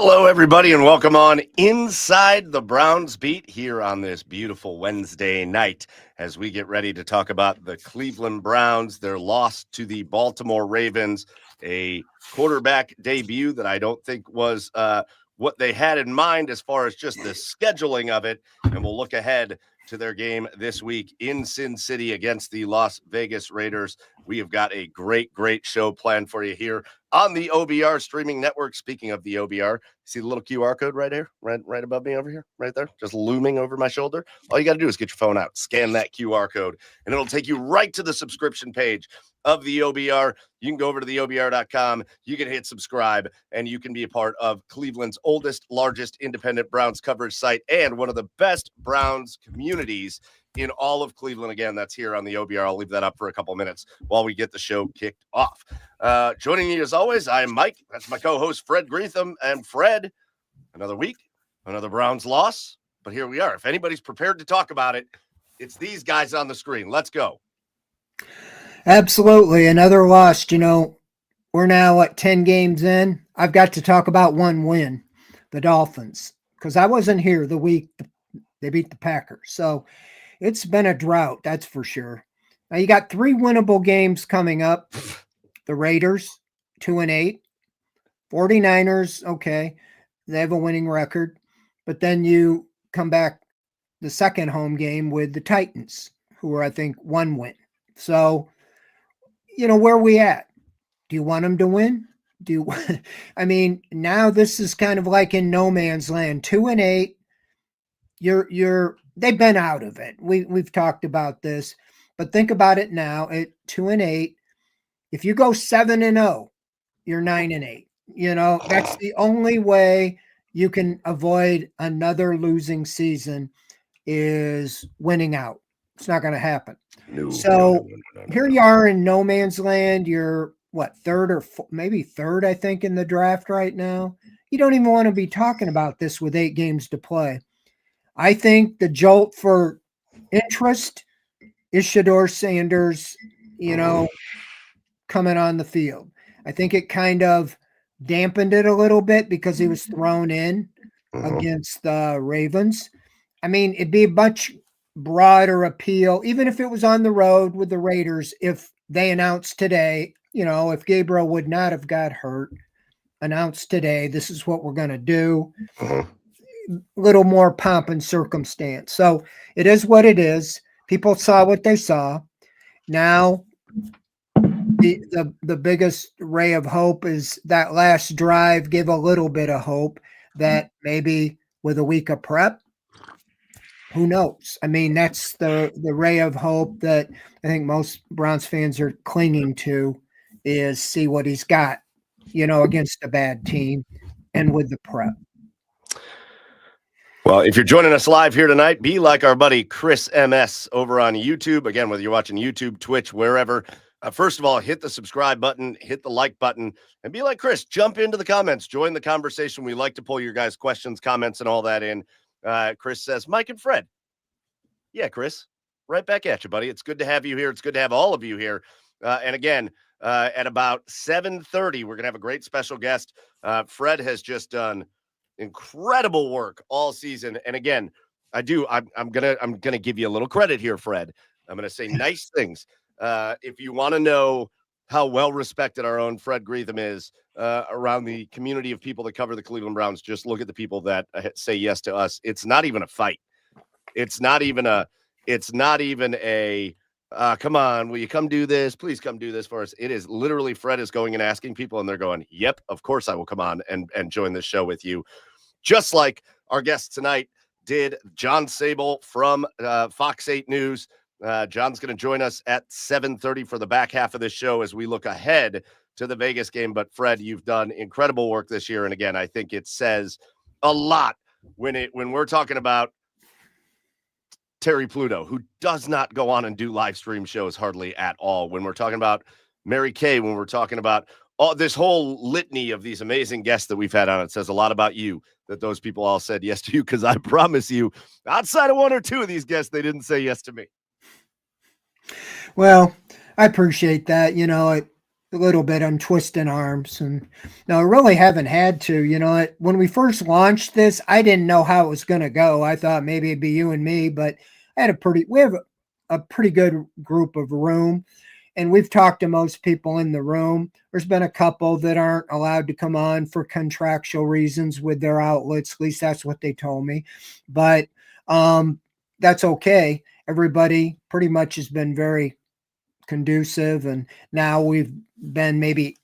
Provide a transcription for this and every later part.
Hello, everybody, and welcome on Inside the Browns Beat here on this beautiful Wednesday night as we get ready to talk about the Cleveland Browns, their loss to the Baltimore Ravens, a quarterback debut that I don't think was what they had in mind as far as just the scheduling of it, and we'll look ahead to their game this week in Sin City against the Las Vegas Raiders. We have got a great show planned for you here on the OBR streaming network. Speaking of the OBR, see the little QR code right here, right above me over here, right there, just looming over my shoulder. All you got to do is get your phone out, scan that QR code, and it'll take you right to the subscription page of the OBR. You can go over to the OBR.com. You can hit subscribe, and you can be a part of Cleveland's oldest, largest independent Browns coverage site and one of the best Browns communities in all of Cleveland. Again, that's here on the OBR. I'll leave that up for a couple minutes while we get the show kicked off. Joining me as always, I'm Mike. That's my co-host, Fred Greetham. And Fred, another week, another Browns loss. But here we are. If anybody's prepared to talk about it, it's these guys on the screen. Let's go. Absolutely. Another loss. You know, we're now at 10 games in. I've got to talk about one win, the Dolphins, because I wasn't here the week they beat the Packers. So it's been a drought, that's for sure. Now you got 3 winnable games coming up. The Raiders, 2-8. 49ers, okay, they have a winning record. But then you come back the second home game with the Titans, who are, I think, 1 win. So, you know, where are we at? Do you want them to win? I mean, now this is kind of like in no man's land. 2-8. They've been out of it. We've talked about this, but think about it now at 2-8. If you go 7-0, you're 9-8. You know, that's the only way you can avoid another losing season is winning out. It's not going to happen. No. Here you are in no man's land. You're what, maybe third, I think, in the draft right now. You don't even want to be talking about this with 8 games to play. I think the jolt for interest is Shedeur Sanders, you know, coming on the field. I think it kind of dampened it a little bit because he was thrown in against the Ravens. I mean, it'd be a much broader appeal, even if it was on the road with the Raiders, if they announced today, you know, if Gabriel would not have got hurt, announced today, this is what we're going to do. Little more pomp and circumstance. So it is what it is. People saw what they saw. Now the biggest ray of hope is that last drive give a little bit of hope that maybe with a week of prep, who knows? I mean, that's the ray of hope that I think most Browns fans are clinging to, is see what he's got, you know, against a bad team and with the prep. Well, if you're joining us live here tonight, be like our buddy Chris MS over on YouTube. Again, whether you're watching YouTube, Twitch, wherever, first of all, hit the subscribe button, hit the like button, and be like Chris. Jump into the comments. Join the conversation. We like to pull your guys' questions, comments, and all that in. Chris says, Mike and Fred. Yeah, Chris, right back at you, buddy. It's good to have you here. It's good to have all of you here. And again, at about 7:30, we're going to have a great special guest. Fred has just done incredible work all season. And again, I'm gonna give you a little credit here, Fred. I'm gonna say nice things. If you want to know how well respected our own Fred Greetham is around the community of people that cover the Cleveland Browns, just look at the people that say yes to us. It's not even a fight. It's not even a come on, will you come do this? Please come do this for us. It is literally Fred is going and asking people, and they're going, yep, of course I will come on and join this show with you. Just like our guest tonight did, John Sabol from Fox 8 News. John's going to join us at 7:30 for the back half of this show as we look ahead to the Vegas game. But Fred, you've done incredible work this year. And again, I think it says a lot when we're talking about Terry Pluto, who does not go on and do live stream shows hardly at all. When we're talking about Mary Kay, when we're talking about all this whole litany of these amazing guests that we've had on, it says a lot about you that those people all said yes to you. Because I promise you, outside of 1 or 2 of these guests, they didn't say yes to me. Well, I appreciate that. You know, a little bit. I'm twisting arms, and no, I really haven't had to. When we first launched this, I didn't know how it was going to go. I thought maybe it'd be you and me, but we have a pretty good group of room, and we've talked to most people in the room. There's been a couple that aren't allowed to come on for contractual reasons with their outlets. At least that's what they told me, but that's okay. Everybody pretty much has been very conducive, and now we've been maybe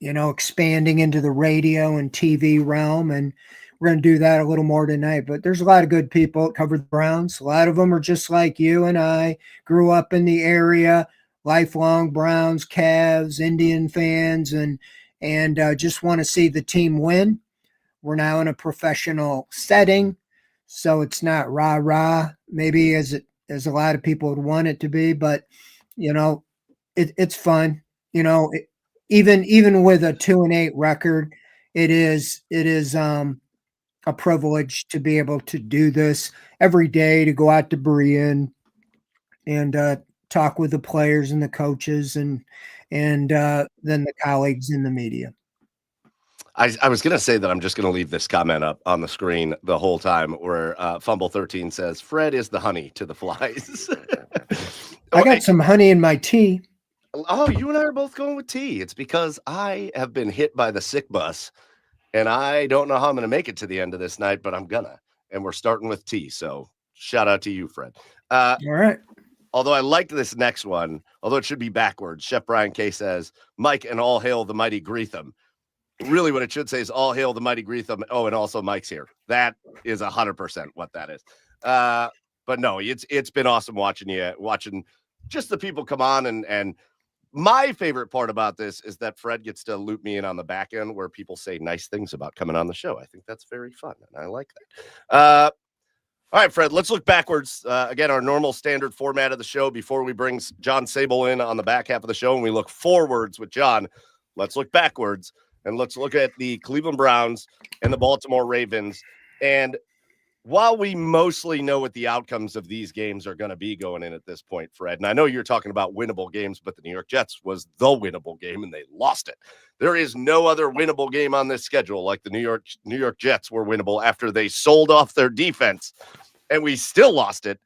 expanding into the radio and TV realm, and we're going to do that a little more tonight. But there's a lot of good people that cover the Browns. A lot of them are just like you and I, grew up in the area, lifelong Browns, Cavs, Indian fans, and just want to see the team win. We're now in a professional setting, so it's not rah rah maybe as a lot of people would want it to be, but it's fun. Even with a 2-8 record, it is a privilege to be able to do this every day, to go out to Berea and talk with the players and the coaches and then the colleagues in the media. I was going to say that I'm just going to leave this comment up on the screen the whole time where Fumble 13 says, Fred is the honey to the flies. I got some honey in my tea. Oh, you and I are both going with tea. It's because I have been hit by the sick bus, and I don't know how I'm going to make it to the end of this night, but I'm gonna. And we're starting with tea. So shout out to you, Fred. All right. Although I liked this next one, although it should be backwards. Chef Brian K says, Mike and all hail the mighty Greetham. Really, what it should say is all hail the mighty Greetham. Oh, and also Mike's here. That is 100% what that is. But no, it's been awesome watching just the people come on. And my favorite part about this is that Fred gets to loop me in on the back end where people say nice things about coming on the show. I think that's very fun, and I like that. All right, Fred, let's look backwards. Again, our normal standard format of the show before we bring John Sabol in on the back half of the show, and we look forwards with John. Let's look backwards. And let's look at the Cleveland Browns and the Baltimore Ravens. And while we mostly know what the outcomes of these games are going to be going in at this point, Fred, and I know you're talking about winnable games, but the New York Jets was the winnable game, and they lost it. There is no other winnable game on this schedule like the New York Jets were winnable after they sold off their defense, and we still lost it.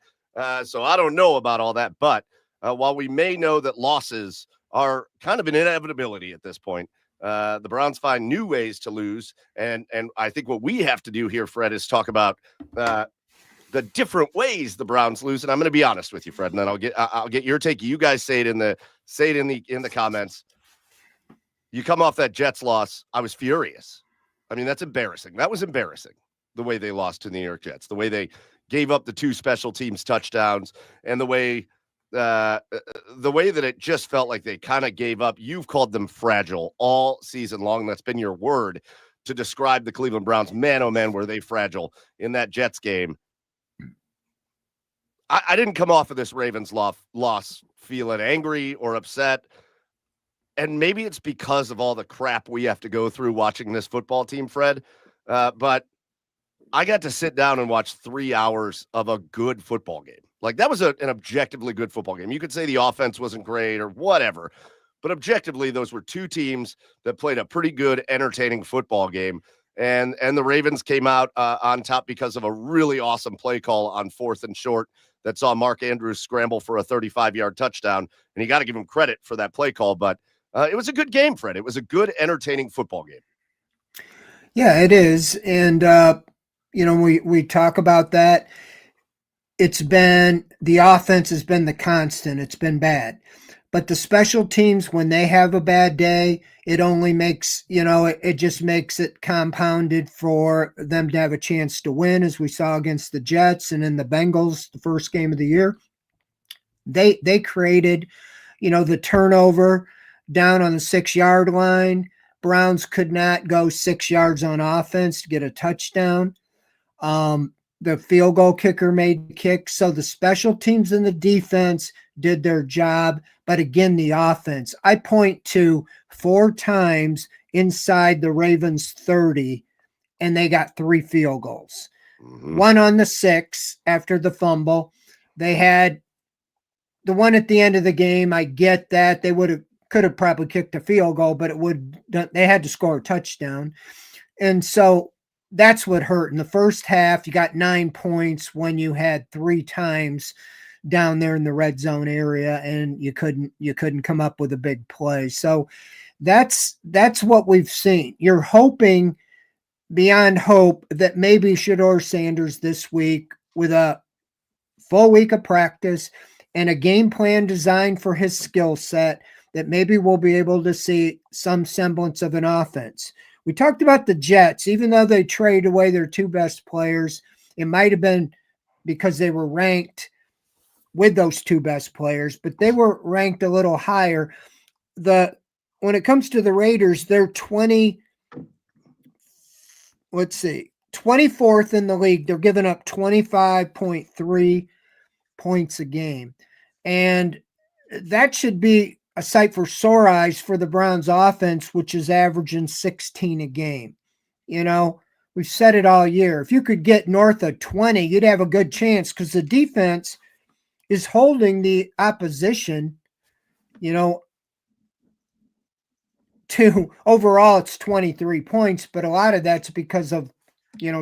So I don't know about all that. But while we may know that losses are kind of an inevitability at this point, the Browns find new ways to lose, and I think what we have to do here, Fred, is talk about the different ways the Browns lose. And I'm going to be honest with you, Fred, and then I'll get your take. You guys say it in the comments. You come off that Jets loss, I was furious. I mean, that's embarrassing. That was embarrassing, the way they lost to the New York Jets, the way they gave up the 2 special teams touchdowns, and the way that it just felt like they kind of gave up. You've called them fragile all season long. That's been your word to describe the Cleveland Browns. Man, oh man, were they fragile in that Jets game. I didn't come off of this Ravens loss feeling angry or upset. And maybe it's because of all the crap we have to go through watching this football team, Fred. But I got to sit down and watch 3 hours of a good football game. Like, that was an objectively good football game. You could say the offense wasn't great or whatever, but objectively, those were 2 teams that played a pretty good, entertaining football game. And the Ravens came out on top because of a really awesome play call on 4th and short that saw Mark Andrews scramble for a 35-yard touchdown. And you got to give him credit for that play call. But it was a good game, Fred. It was a good, entertaining football game. Yeah, it is. And, we talk about that. It's been the offense has been the constant. It's been bad. But the special teams, when they have a bad day, it only makes, it just makes it compounded for them to have a chance to win, as we saw against the Jets and in the Bengals, the first game of the year. They created, the turnover down on the 6-yard line. Browns could not go 6 yards on offense to get a touchdown. The field goal kicker made the kick. So the special teams and the defense did their job. But again, the offense, I point to 4 times inside the Ravens 30, and they got 3 field goals. Mm-hmm. One on the 6 after the fumble. They had the one at the end of the game. I get that. They would have could have probably kicked a field goal, but they had to score a touchdown. And so that's what hurt. In the first half, you got 9 points when you had 3 times down there in the red zone area, and you couldn't come up with a big play. So that's what we've seen. You're hoping beyond hope that maybe Shedeur Sanders this week, with a full week of practice and a game plan designed for his skill set, that maybe we'll be able to see some semblance of an offense. We talked about the Jets. Even though they traded away their 2 best players, it might have been because they were ranked with those 2 best players, but they were ranked a little higher. When it comes to the Raiders, they're 24th in the league. They're giving up 25.3 points a game. And that should be a sight for sore eyes for the Browns offense, which is averaging 16 a game. We've said it all year. If you could get north of 20, you'd have a good chance, because the defense is holding the opposition, to overall it's 23 points, but a lot of that's because of,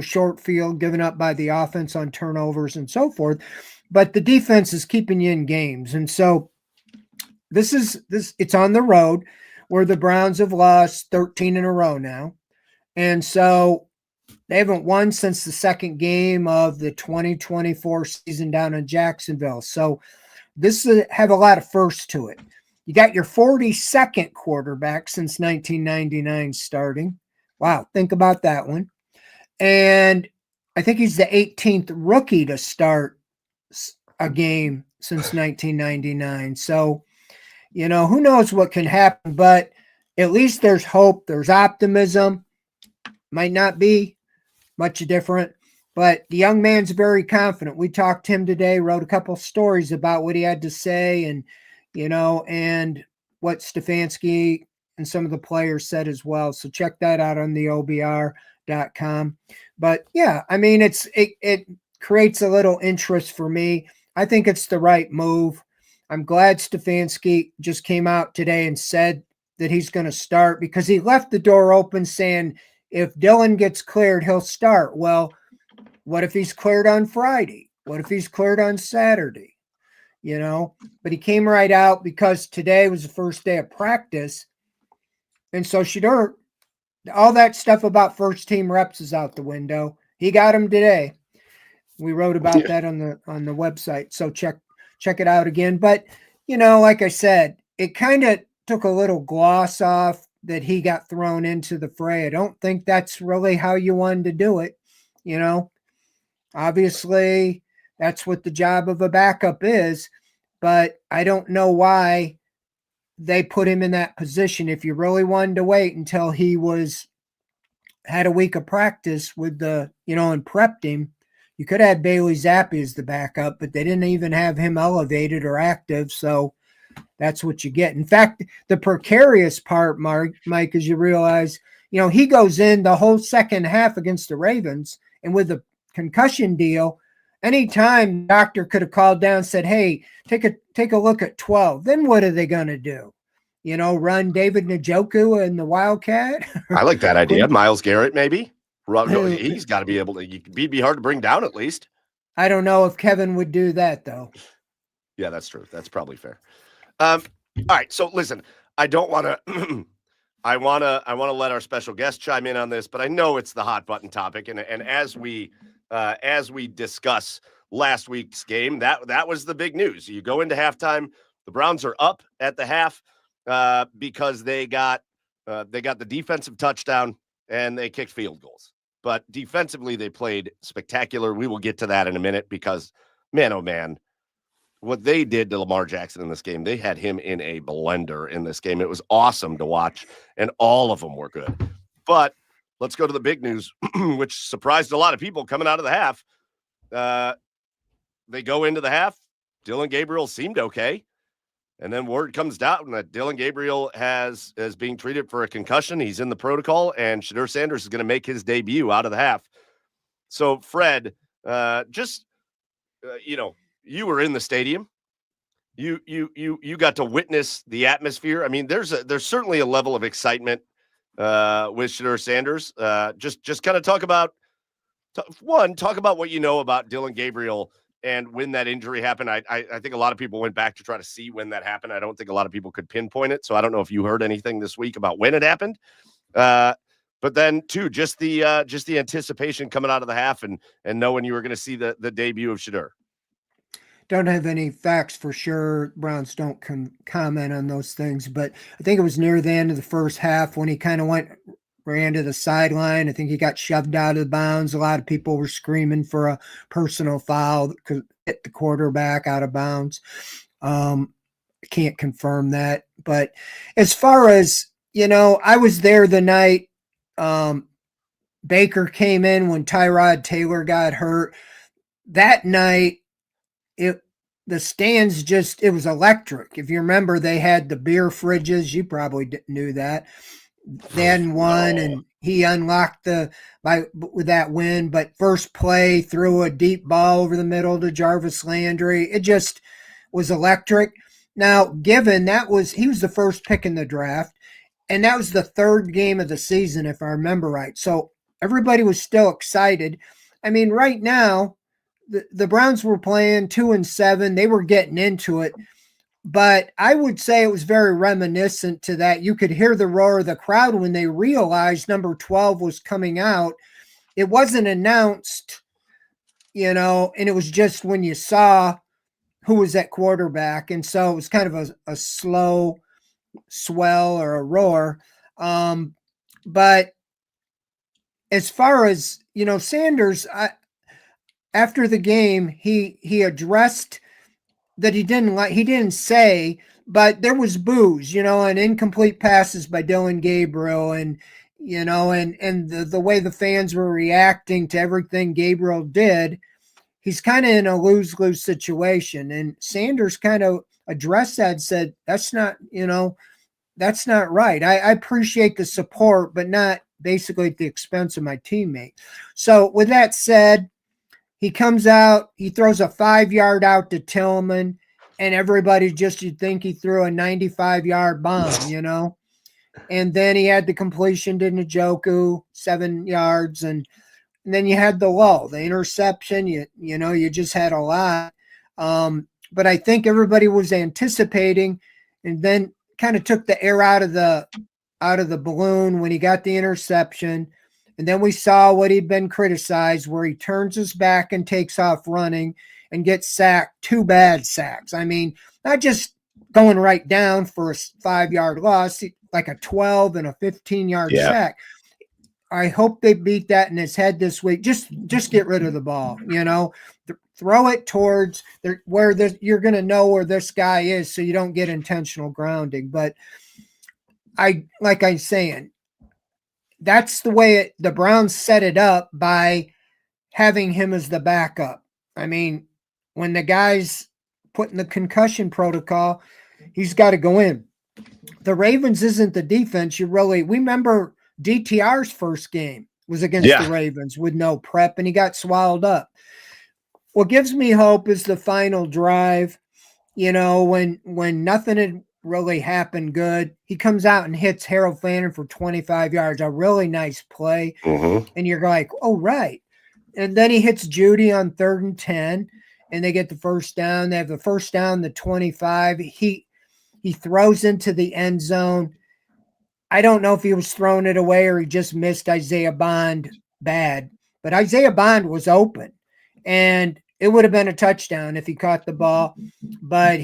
short field given up by the offense on turnovers and so forth. But the defense is keeping you in games. And so it's on the road, where the Browns have lost 13 in a row now. And so they haven't won since the second game of the 2024 season down in Jacksonville. So this have a lot of firsts to it. You got your 42nd quarterback since 1999 starting. Wow, think about that one. And I think he's the 18th rookie to start a game since 1999. So, who knows what can happen, but at least there's hope. There's optimism. Might not be much different, but the young man's very confident. We talked to him today, wrote a couple stories about what he had to say, and and what Stefanski and some of the players said as well. So check that out on the OBR.com. But yeah, I mean, it creates a little interest for me. I think it's the right move. I'm glad Stefanski just came out today and said that he's going to start, because he left the door open saying if Dillon gets cleared, he'll start. Well, what if he's cleared on Friday? What if he's cleared on Saturday? But he came right out, because today was the first day of practice. And so Shedeur, all that stuff about first team reps is out the window. He got them today. We wrote about that on the website. So check it out again. But, like I said, it kind of took a little gloss off that he got thrown into the fray. I don't think that's really how you wanted to do it. Obviously that's what the job of a backup is, but I don't know why they put him in that position. If you really wanted to wait until he had a week of practice with and prepped him, you could have had Bailey Zappi as the backup, but they didn't even have him elevated or active. So that's what you get. In fact, the precarious part, Mike, is you realize, he goes in the whole second half against the Ravens, and with the concussion deal, anytime the doctor could have called down and said, hey, take a look at 12. Then what are they going to do? Run David Njoku and the Wildcat? I like that idea. Myles Garrett, maybe. He's got to be able to. He'd be hard to bring down at least. I don't know if Kevin would do that, though. Yeah, that's true. That's probably fair. All right. So listen, I don't want to. I want to let our special guest chime in on this, but I know it's the hot button topic, and as we discuss last week's game, that was the big news. You go into halftime, the Browns are up at the half because they got the defensive touchdown and they kicked field goals. But defensively, they played spectacular. We will get to that in a minute, because man, oh man, what they did to Lamar Jackson in this game, they had him in a blender in this game. It was awesome to watch, and all of them were good. But let's go to the big news, which surprised a lot of people coming out of the half. They go into the half. Dillon Gabriel seemed okay. And then word comes down that Dillon Gabriel is being treated for a concussion. He's in the protocol, and Shedeur Sanders is going to make his debut out of the half. So, Fred, you were in the stadium. you got to witness the atmosphere. I mean, there's certainly a level of excitement with Shedeur Sanders. Just kind of talk about talk about what you know about Dylan Gabriel and when that injury happened. I think a lot of people went back to try to see when that happened. I don't think a lot of people could pinpoint it. So I don't know if you heard anything this week about when it happened. But then too, just the anticipation coming out of the half and knowing you were going to see the debut of Shedeur. Don't have any facts for sure. Browns don't comment on those things, but I think it was near the end of the first half when he kind of ran to the sideline. I think he got shoved out of the bounds. A lot of people were screaming for a personal foul that could hit the quarterback out of bounds. I can't confirm that, but as far as I was there the night Baker came in when Tyrod Taylor got hurt. That night, the stands it was electric. If you remember, they had the beer fridges. You probably knew that. They hadn't won, and he unlocked with that win. But first play, threw a deep ball over the middle to Jarvis Landry. It just was electric. Now, given he was the first pick in the draft, and that was the third game of the season, if I remember right. So everybody was still excited. I mean, right now, the Browns were playing 2-7. They were getting into it. But I would say it was very reminiscent to that. You could hear the roar of the crowd when they realized number 12 was coming out. It wasn't announced, and it was just when you saw who was at quarterback. And so it was kind of a slow swell or a roar. But as far as, Sanders, after the game, he addressed that he didn't say, but there was boos, and incomplete passes by Dylan Gabriel and the way the fans were reacting to everything Gabriel did. He's kind of in a lose-lose situation. And Sanders kind of addressed that and said, that's not right. I appreciate the support, but not basically at the expense of my teammate. So with that said, he comes out, he throws a 5-yard out to Tillman, and everybody you'd think he threw a 95-yard bomb, And then he had the completion to Njoku, 7 yards, and then you had the lull, the interception. You just had a lot. But I think everybody was anticipating, and then kind of took the air out of the balloon when he got the interception. And then we saw what he'd been criticized, where he turns his back and takes off running and gets sacked, 2 bad sacks. I mean, not just going right down for a 5-yard loss, like a 12 and a 15-yard sack. I hope they beat that in his head this week. Just get rid of the ball, throw it towards where you're going to know where this guy is, so you don't get intentional grounding. But like I'm saying, that's the way the Browns set it up by having him as the backup. I mean, when the guy's put in the concussion protocol, he's got to go in. The Ravens isn't the defense we remember DTR's first game was against the Ravens with no prep, and he got swallowed up. What gives me hope is the final drive, when nothing had really happened good. He comes out and hits Harold Fannin for 25 yards, a really nice play. Mm-hmm. And you're like, oh, right. And then he hits Judy on 3rd and 10, and they get the first down. They have the first down, the 25. He throws into the end zone. I don't know if he was throwing it away or he just missed Isaiah Bond bad, but Isaiah Bond was open, and it would have been a touchdown if he caught the ball, but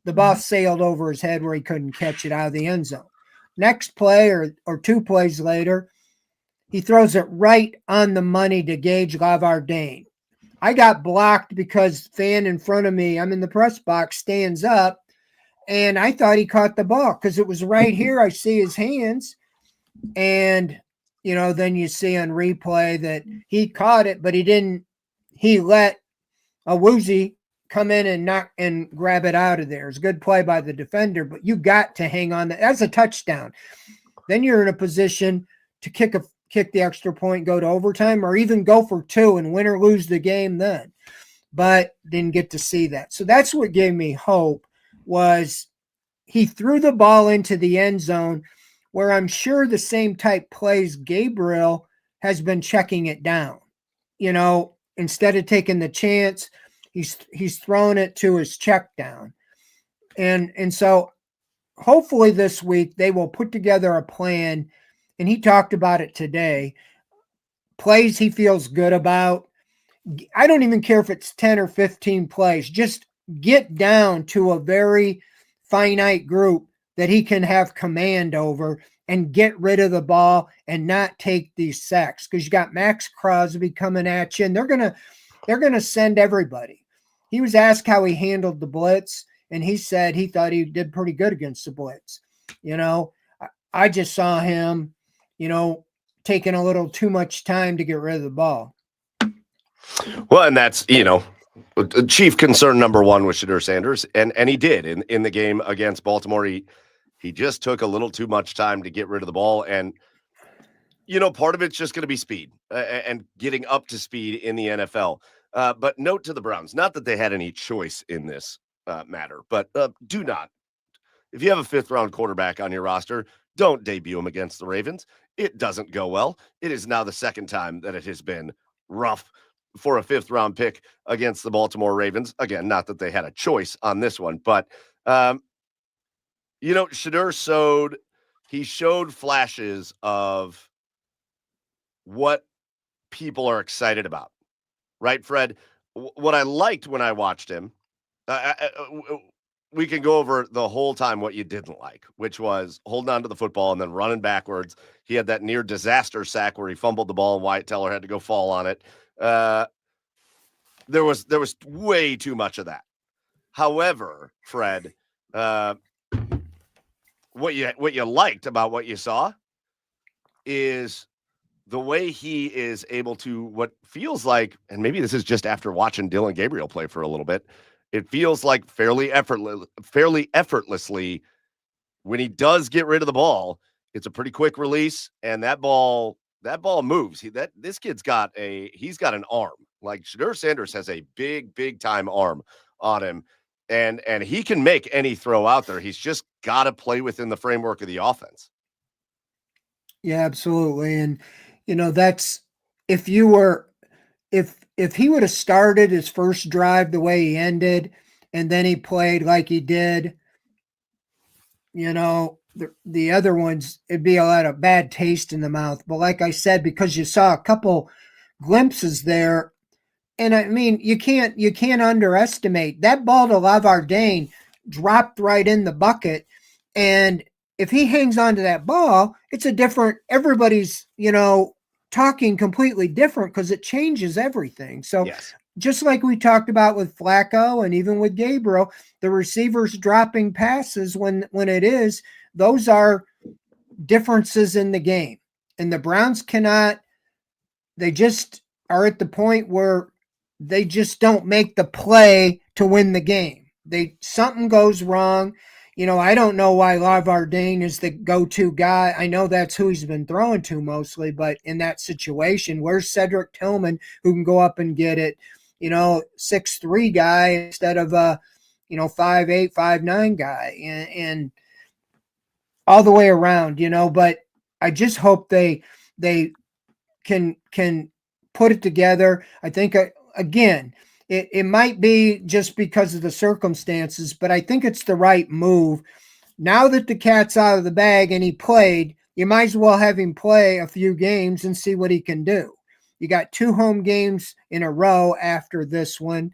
the ball sailed over his head where he couldn't catch it out of the end zone. Next play or 2 plays later, he throws it right on the money to Gage Lavardane. I got blocked because fan in front of me, I'm in the press box, stands up, and I thought he caught the ball because it was right here. I see his hands, and then you see on replay that he caught it, but he didn't. He let a woozy come in and knock and grab it out of there. It's a good play by the defender, but you got to hang on. That's a touchdown. Then you're in a position to kick the extra point, go to overtime, or even go for 2 and win or lose the game then. But didn't get to see that. So that's what gave me hope. was he threw the ball into the end zone where I'm sure the same type plays Gabriel has been checking it down. Instead of taking the chance, he's thrown it to his check down. And so hopefully this week they will put together a plan, and he talked about it today. Plays he feels good about. I don't even care if it's 10 or 15 plays. Just get down to a very finite group that he can have command over and get rid of the ball and not take these sacks, because you got Max Crosby coming at you, and they're gonna send everybody. He was asked how he handled the blitz, and he said he thought he did pretty good against the blitz. You know, I just saw him, taking a little too much time to get rid of the ball. Well, and that's, chief concern number one with Shedeur Sanders, and he did in the game against Baltimore. He just took a little too much time to get rid of the ball, and part of it's just going to be speed and getting up to speed in the NFL. But note to the Browns, not that they had any choice in this matter, but do not. If you have a fifth-round quarterback on your roster, don't debut him against the Ravens. It doesn't go well. It is now the second time that it has been rough for a fifth-round pick against the Baltimore Ravens. Again, not that they had a choice on this one, but, Shedeur showed flashes of what people are excited about, right, Fred? What I liked when I watched him, we can go over the whole time what you didn't like, which was holding on to the football and then running backwards. He had that near disaster sack where he fumbled the ball and Wyatt Teller had to go fall on it. There was way too much of that. However, Fred, what you liked about what you saw is the way he is able to, what feels like, and maybe this is just after watching Dylan Gabriel play for a little bit, it feels like fairly effortlessly when he does get rid of the ball, it's a pretty quick release, and that ball moves. This kid's got an arm. Like Shedeur Sanders has a big time arm on him, and he can make any throw out there. He's just got to play within the framework of the offense. Yeah, absolutely. And that's if you were if he would have started his first drive the way he ended, and then he played like he did, the other ones, it'd be a lot of bad taste in the mouth. But like I said, because you saw a couple glimpses there, and I mean, you can't underestimate that ball to Lavardane dropped right in the bucket, and if he hangs on to that ball, it's a different. Everybody's talking completely different because it changes everything. So yes. Just like we talked about with Flacco and even with Gabriel, the receivers dropping passes when it is, those are differences in the game. And the Browns they just are at the point where they just don't make the play to win the game. Something goes wrong. I don't know why Lavardane is the go-to guy. I know that's who he's been throwing to mostly, but in that situation, where's Cedric Tillman who can go up and get it? 6'3" guy instead of a 5'8", 5'9" guy, and all the way around, but I just hope they can put it together. I think again, it might be just because of the circumstances, but I think it's the right move. Now that the cat's out of the bag and he played, you might as well have him play a few games and see what he can do. You got 2 home games in a row after this one.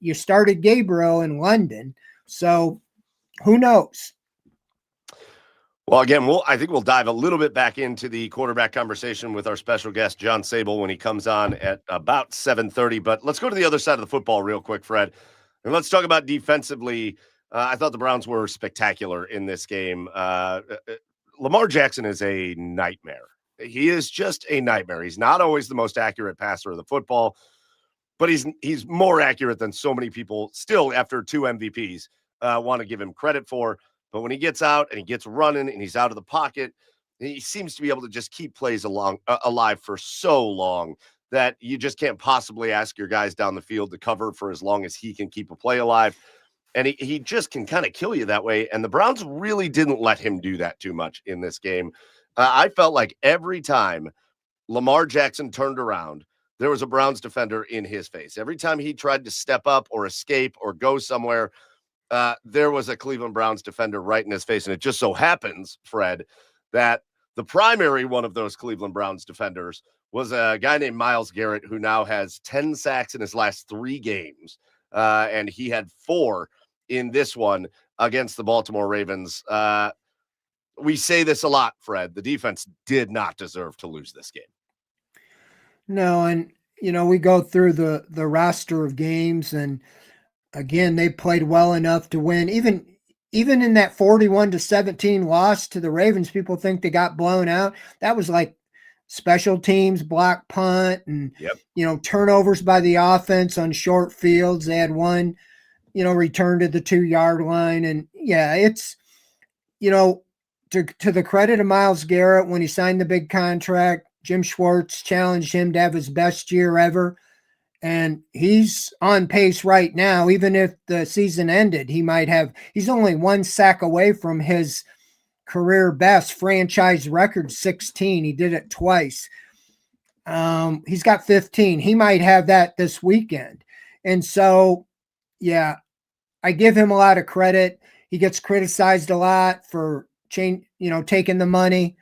You started Gabriel in London, so who knows? Well, again, I think we'll dive a little bit back into the quarterback conversation with our special guest, John Sabol, when he comes on at about 7:30. But let's go to the other side of the football real quick, Fred. And let's talk about defensively. I thought the Browns were spectacular in this game. Lamar Jackson is a nightmare. He is just a nightmare. He's not always the most accurate passer of the football, but he's more accurate than so many people still, after 2 MVPs, want to give him credit for. But when he gets out and he gets running and he's out of the pocket, he seems to be able to just keep plays alive for so long that you just can't possibly ask your guys down the field to cover for as long as he can keep a play alive. And he just can kind of kill you that way. And the Browns really didn't let him do that too much in this game. I felt like every time Lamar Jackson turned around, there was a Browns defender in his face. Every time he tried to step up or escape or go somewhere, there was a Cleveland Browns defender right in his face. And it just so happens, Fred, that the primary one of those Cleveland Browns defenders was a guy named Myles Garrett, who now has 10 sacks in his last 3 games. And he had 4 in this one against the Baltimore Ravens. We say this a lot, Fred. The defense did not deserve to lose this game. No, and we go through the roster of games, and again, they played well enough to win. Even in that 41-17 loss to the Ravens, people think they got blown out. That was like special teams, block punt, and turnovers by the offense on short fields. They had one, return to the 2-yard line, and it's to the credit of Myles Garrett, when he signed the big contract, Jim Schwartz challenged him to have his best year ever. And he's on pace right now. Even if the season ended, he's only 1 sack away from his career best franchise record, 16. He did it twice. He's got 15. He might have that this weekend. And so, I give him a lot of credit. He gets criticized a lot for taking the money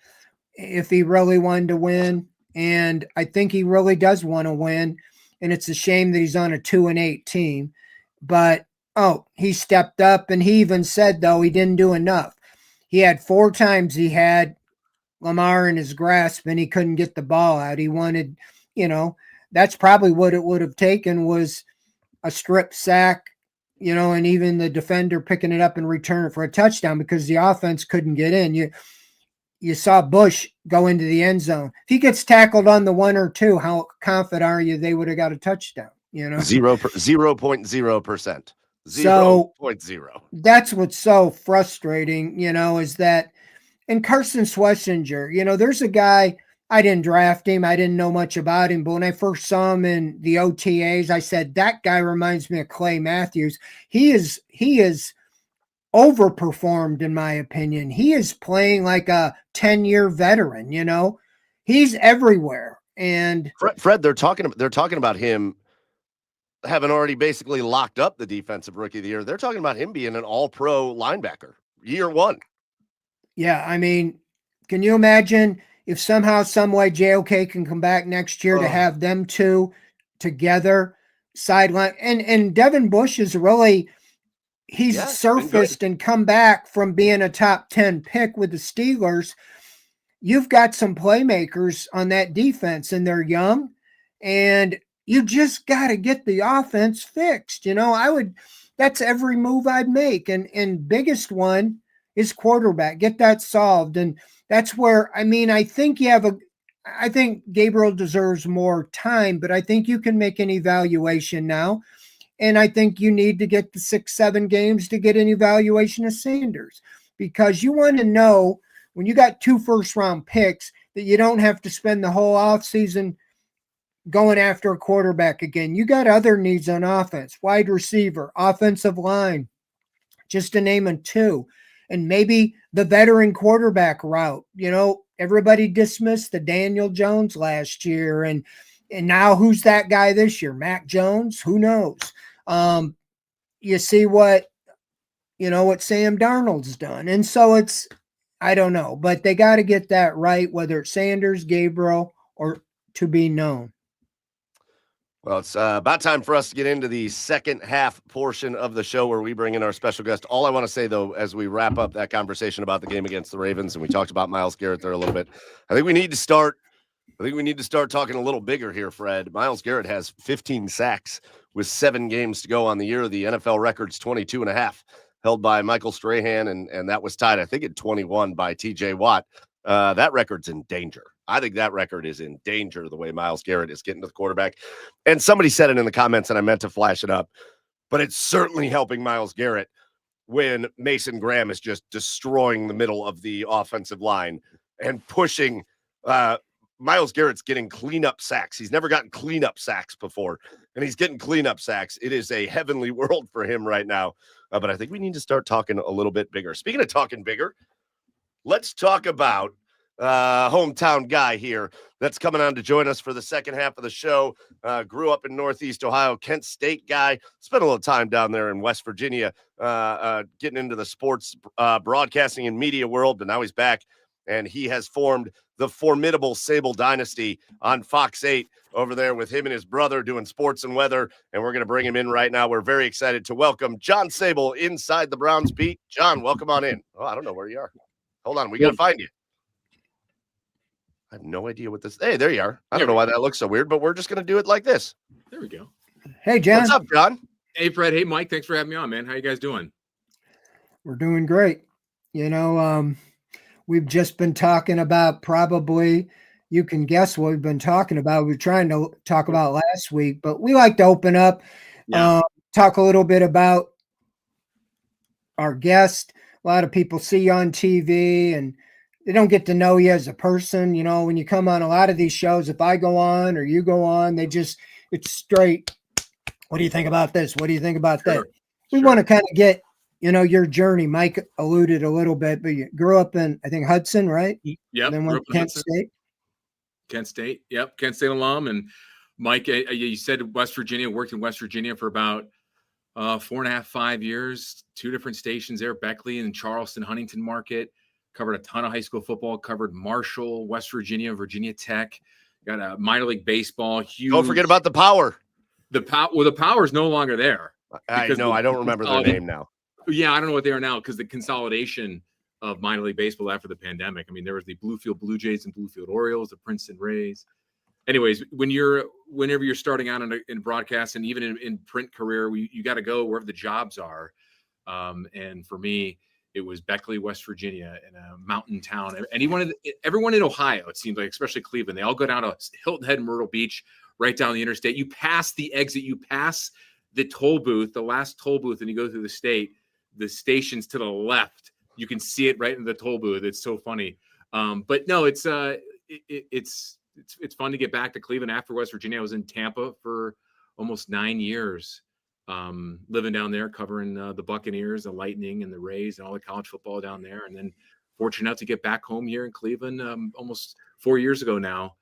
if he really wanted to win. And I think he really does want to win. And it's a shame that he's on a 2-8 team. But, he stepped up, and he even said, though, he didn't do enough. He had 4 times he had Lamar in his grasp, and he couldn't get the ball out. He wanted, that's probably what it would have taken, was a strip sack, and even the defender picking it up and return it for a touchdown, because the offense couldn't get in. You saw Bush go into the end zone. If he gets tackled on the 1 or 2, how confident are you they would have got a touchdown? 0.0%. 0.0. So that's what's so frustrating, is that, and Carson Schlesinger, there's a guy, I didn't draft him. I didn't know much about him, but when I first saw him in the OTAs, I said, that guy reminds me of Clay Matthews. He is overperformed, in my opinion. He is playing like a 10-year veteran, he's everywhere. And Fred, they're talking about him having already basically locked up the defensive rookie of the year. They're talking about him being an all-pro linebacker year 1. Yeah. I mean, can you imagine if somehow, some way JOK can come back next year to have them two together sideline, and Devin Bush is really, he's surfaced and come back from being a top 10 pick with the Steelers. You've got some playmakers on that defense, and they're young, and you just got to get the offense fixed. That's every move I'd make. And biggest one is quarterback. Get that solved. And that's where, I think I think Gabriel deserves more time, but I think you can make an evaluation now. And I think you need to get the 6-7 games to get an evaluation of Sanders, because you want to know, when you got 2 first-round picks, that you don't have to spend the whole offseason going after a quarterback again. You got other needs on offense, wide receiver, offensive line, just to name 2. And maybe the veteran quarterback route. Everybody dismissed the Daniel Jones last year, and now who's that guy this year? Mac Jones? Who knows? You see what Sam Darnold's done. And so I don't know, but they got to get that right, whether it's Sanders, Gabriel, or to be known. Well, it's about time for us to get into the second half portion of the show, where we bring in our special guest. All I want to say, though, as we wrap up that conversation about the game against the Ravens, and we talked about Myles Garrett there a little bit, I think we need to start talking a little bigger here, Fred. Myles Garrett has 15 sacks with 7 games to go on the year. The NFL record's 22.5, held by Michael Strahan, and that was tied, I think, at 21 by TJ Watt. That record's in danger. I think that record is in danger, the way Myles Garrett is getting to the quarterback. And somebody said it in the comments, and I meant to flash it up, but it's certainly helping Myles Garrett when Mason Graham is just destroying the middle of the offensive line and pushing Myles Garrett's getting cleanup sacks. He's never gotten cleanup sacks before, and he's getting cleanup sacks. It is a heavenly world for him right now. But I think we need to start talking a little bit bigger. Speaking of talking bigger, let's talk about hometown guy here that's coming on to join us for the second half of the show. Grew up in Northeast Ohio, Kent State guy. Spent a little time down there in West Virginia, getting into the sports broadcasting and media world, but now he's back, and he has formed the formidable Sabol dynasty on Fox 8 over there with him and his brother doing sports and weather, and we're going to bring him in right now. We're very excited to welcome John Sabol inside the Browns beat. John, welcome on in. Oh, I don't know where you are. Hold on, we got to find you. I have no idea what this. Hey, there you are. I don't know why that looks so weird, but we're just going to do it like this. There we go. Hey, John. What's up, John? Hey, Fred. Hey, Mike. Thanks for having me on, man. How you guys doing? We're doing great. We've just been talking about, probably, you can guess what we've been talking about. We were trying to talk about last week, but we like to open up, talk a little bit about our guest. A lot of people see you on TV and they don't get to know you as a person. When you come on a lot of these shows, if I go on or you go on, it's straight. What do you think about this? What do you think about that? We want to kind of get, your journey. Mike alluded a little bit, but you grew up in, I think, Hudson, right? Yep. And then went to Kent State. Kent State. Yep. Kent State alum. And Mike, you said West Virginia, worked in West Virginia for about 4.5, 5 years, 2 different stations there, Beckley and Charleston, Huntington Market. Covered a ton of high school football, covered Marshall, West Virginia, Virginia Tech, got a minor league baseball. Huge. Don't forget about the Power. The Power is no longer there. I know. I don't remember their name now. Yeah, I don't know what they are now because the consolidation of minor league baseball after the pandemic. I mean, there was the Bluefield Blue Jays and Bluefield Orioles, the Princeton Rays. Anyways, whenever you're starting out in broadcast and even in print career, you got to go wherever the jobs are. And for me, it was Beckley, West Virginia, in a mountain town. Everyone in Ohio, it seems like, especially Cleveland, they all go down to Hilton Head and Myrtle Beach, right down the interstate. You pass the exit, you pass the toll booth, the last toll booth, and you go through the state. The station's to the left. You can see it right in the toll booth. It's so funny. But no, it's fun to get back to Cleveland after West Virginia. I was in Tampa for almost 9 years. Living down there, covering the Buccaneers, the Lightning, and the Rays, and all the college football down there. And then fortunate enough to get back home here in Cleveland almost 4 years ago now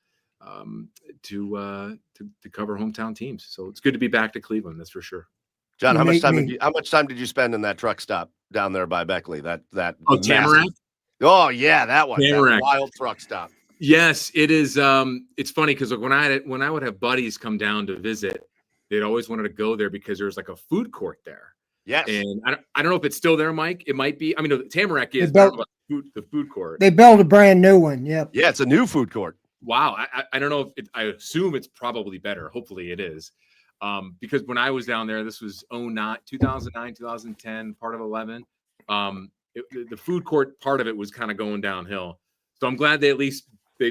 to cover hometown teams. So it's good to be back to Cleveland, that's for sure. John, how much time did you spend in that truck stop down there by Beckley? That Tamarack? Oh yeah, that one. Tamarack. That wild truck stop. Yes, it is. It's funny because when I would have buddies come down to visit, they'd always wanted to go there because there's like a food court there. Yes. And I don't know if it's still there, Mike. It might be. I mean, Tamarack is the food court. They built a brand new one. Yep. Yeah, it's a new food court. Wow. I don't know if I assume it's probably better. Hopefully it is. Because when I was down there, this was 2009, 2010, part of 11. The food court part of it was kind of going downhill. So I'm glad they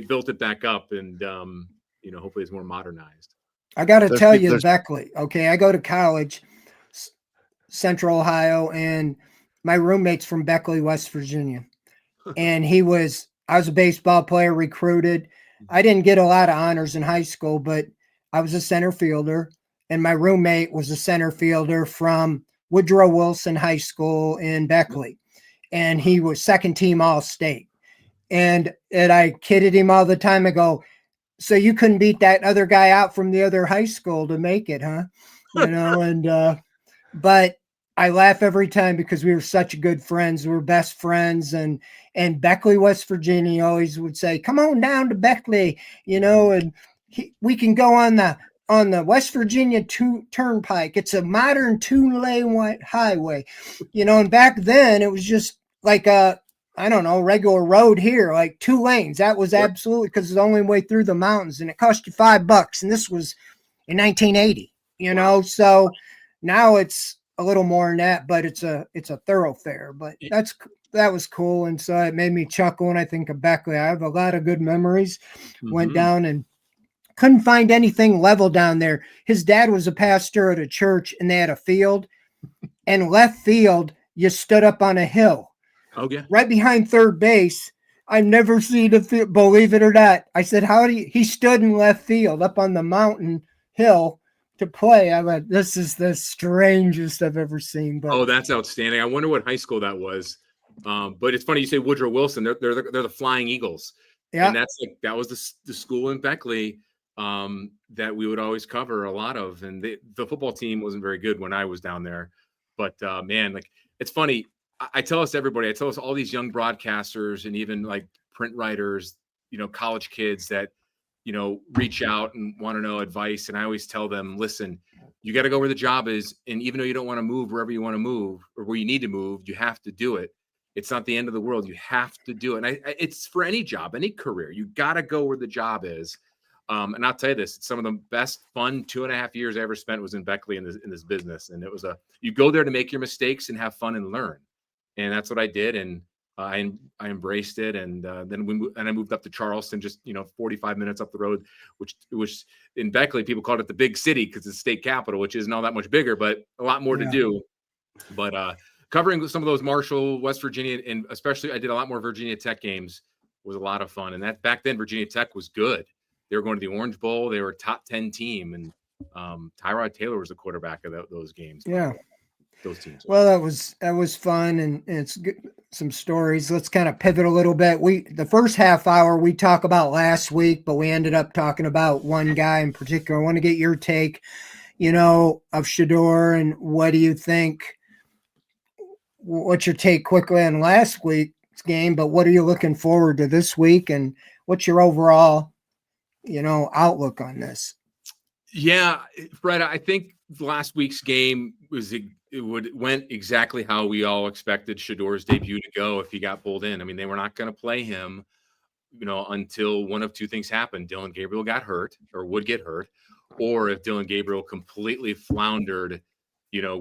built it back up and hopefully it's more modernized. I got to tell you, Beckley. Okay, I go to college, Central Ohio, and my roommate's from Beckley, West Virginia. And I was a baseball player, recruited. I didn't get a lot of honors in high school, but I was a center fielder. And my roommate was a center fielder from Woodrow Wilson High School in Beckley. And he was second team All-State. And I kidded him all the time. I go, so you couldn't beat that other guy out from the other high school to make it, huh? But I laugh every time because we were such good friends. We were best friends. And Beckley, West Virginia always would say, come on down to Beckley, and we can go on the West Virginia Turnpike. It's a modern 2-lane highway, and back then it was just like a, I don't know, regular road here, like 2 lanes. That was absolutely, because it's the only way through the mountains, and it cost you $5. And this was in 1980, so now it's a little more than that, but it's a thoroughfare, but that was cool. And so it made me chuckle when I think of Beckley. I have a lot of good memories. Went down and couldn't find anything level down there. His dad was a pastor at a church, and they had a field, and left field, you stood up on a hill. Okay. Right behind third base I never seen a field, believe it or not. I said, how do you, he stood in left field up on the mountain hill to play. I went, this is the strangest I've ever seen. But Oh, that's outstanding. I wonder what high school that was. But it's funny you say Woodrow Wilson. They're the Flying Eagles, and yeah, that was the school in Beckley that we would always cover a lot of. And the football team wasn't very good when I was down there, but man, like it's funny. I tell us everybody. I tell us all these young broadcasters and even like print writers, college kids that reach out and want to know advice. And I always tell them, listen, you got to go where the job is. And even though you don't want to move wherever you want to move or where you need to move, you have to do it. It's not the end of the world. You have to do it. And it's for any job, any career. You got to go where the job is. And I'll tell you this, some of the best fun 2.5 years I ever spent was in Beckley in this business. And it was you go there to make your mistakes and have fun and learn. And that's what I did. And I embraced it. And then I moved up to Charleston, just, 45 minutes up the road, which in Beckley, people called it the big city because it's the state capital, which isn't all that much bigger, but a lot more to do. But covering some of those Marshall, West Virginia, and especially I did a lot more Virginia Tech games was a lot of fun. And that back then, Virginia Tech was good. They were going to the Orange Bowl. They were a top 10 team. And Tyrod Taylor was the quarterback of those games. Yeah. Those teams. Well, that was fun, and it's good, some stories. Let's kind of pivot a little bit. The first half hour we talk about last week, but we ended up talking about one guy in particular. I want to get your take, of Shedeur, and what do you think? What's your take quickly on last week's game? But what are you looking forward to this week, and what's your overall, outlook on this? Yeah, Fred, I think last week's game went exactly how we all expected Shedeur's debut to go if he got pulled in. I mean, they were not going to play him, until one of two things happened. Dillon Gabriel got hurt or would get hurt, or if Dillon Gabriel completely floundered,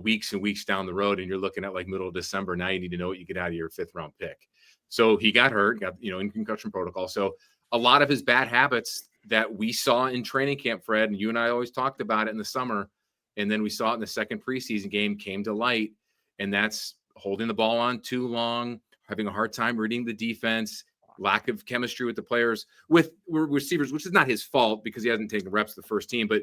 weeks and weeks down the road, and you're looking at like middle of December. Now you need to know what you get out of your 5th round pick. So he got hurt, in concussion protocol. So a lot of his bad habits that we saw in training camp, Fred, and you and I always talked about it in the summer, and then we saw it in the second preseason game, came to light, and that's holding the ball on too long, having a hard time reading the defense, lack of chemistry with the players, with receivers, which is not his fault because he hasn't taken reps with the first team, but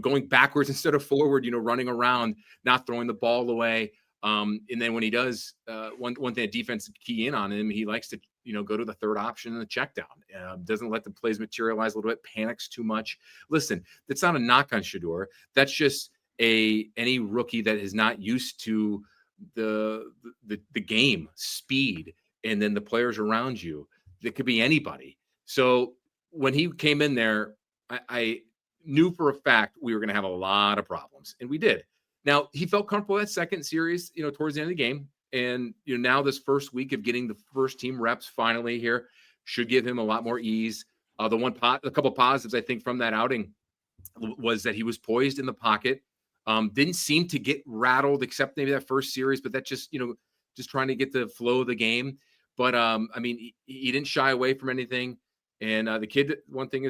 going backwards instead of forward, running around, not throwing the ball away. And then when he does, one thing that defense key in on him, he likes to, go to the third option in the check down. Doesn't let the plays materialize a little bit, panics too much. Listen, that's not a knock on Shedeur. That's just any rookie that is not used to the game, speed, and then the players around you. That could be anybody. So when he came in there, I knew for a fact we were going to have a lot of problems, and we did. Now, he felt comfortable that second series, towards the end of the game. And, now this first week of getting the first team reps finally here should give him a lot more ease. A couple positives, I think, from that outing was that he was poised in the pocket. Didn't seem to get rattled except maybe that first series, but that just trying to get the flow of the game. But, he didn't shy away from anything. And the kid, one thing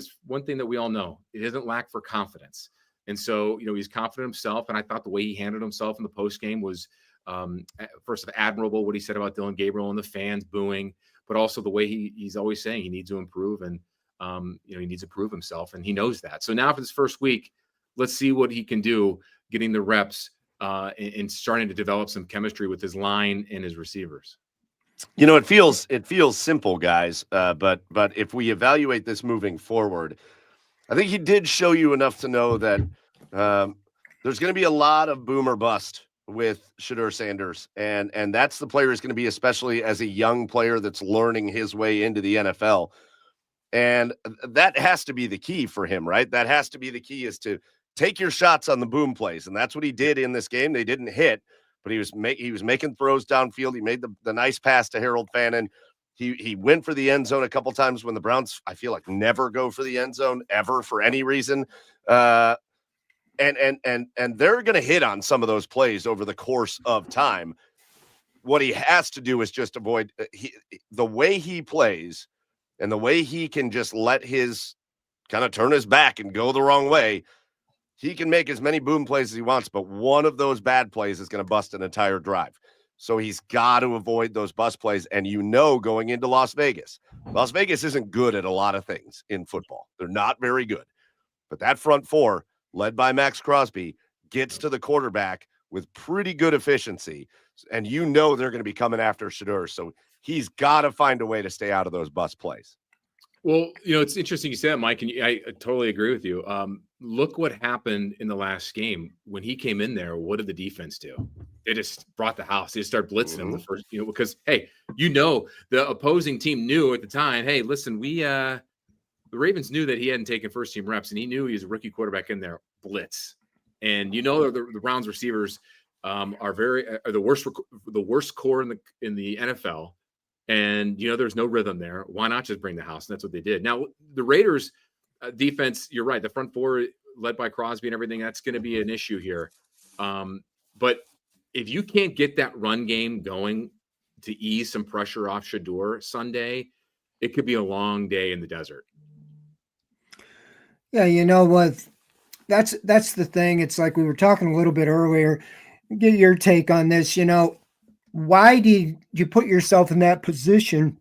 that we all know, it doesn't lack for confidence. And so, he's confident himself. And I thought the way he handled himself in the post game was, first admirable, what he said about Dillon Gabriel and the fans booing, but also the way he's always saying he needs to improve and, he needs to prove himself, and he knows that. So now for this first week, let's see what he can do getting the reps and starting to develop some chemistry with his line and his receivers. It feels simple, guys. But if we evaluate this moving forward, I think he did show you enough to know that there's going to be a lot of boom or bust with Shedeur Sanders, and that's the player is going to be, especially as a young player that's learning his way into the NFL. And that has to be the key for him, right? That has to be the key, is to take your shots on the boom plays, and that's what he did in this game. They didn't hit, but he was making throws downfield. He made the nice pass to Harold Fannin. He went for the end zone a couple times when the Browns, I feel like, never go for the end zone ever for any reason. And they're going to hit on some of those plays over the course of time. What he has to do is just avoid the way he plays and the way he can just let his kind of turn his back and go the wrong way. He can make as many boom plays as he wants, but one of those bad plays is going to bust an entire drive. So he's got to avoid those bus plays. And going into Las Vegas isn't good at a lot of things in football. They're not very good. But that front four, led by Max Crosby, gets to the quarterback with pretty good efficiency. And they're going to be coming after Shedeur. So he's got to find a way to stay out of those bus plays. Well, it's interesting you say that, Mike, and I totally agree with you. Look what happened in the last game. When he came in there, what did the defense do? They just brought the house. They just started blitzing him the first, because, hey, the opposing team knew at the time, hey, listen, the Ravens knew that he hadn't taken first-team reps, and he knew he was a rookie quarterback in there, blitz. And the Browns receivers are the worst core in the NFL. And, there's no rhythm there. Why not just bring the house? And that's what they did. Now, the Raiders defense, you're right. The front four led by Crosby and everything, that's going to be an issue here. But if you can't get that run game going to ease some pressure off Shedeur Sunday, it could be a long day in the desert. Yeah, you know what? That's the thing. It's like we were talking a little bit earlier. Get your take on this. Why did you put yourself in that position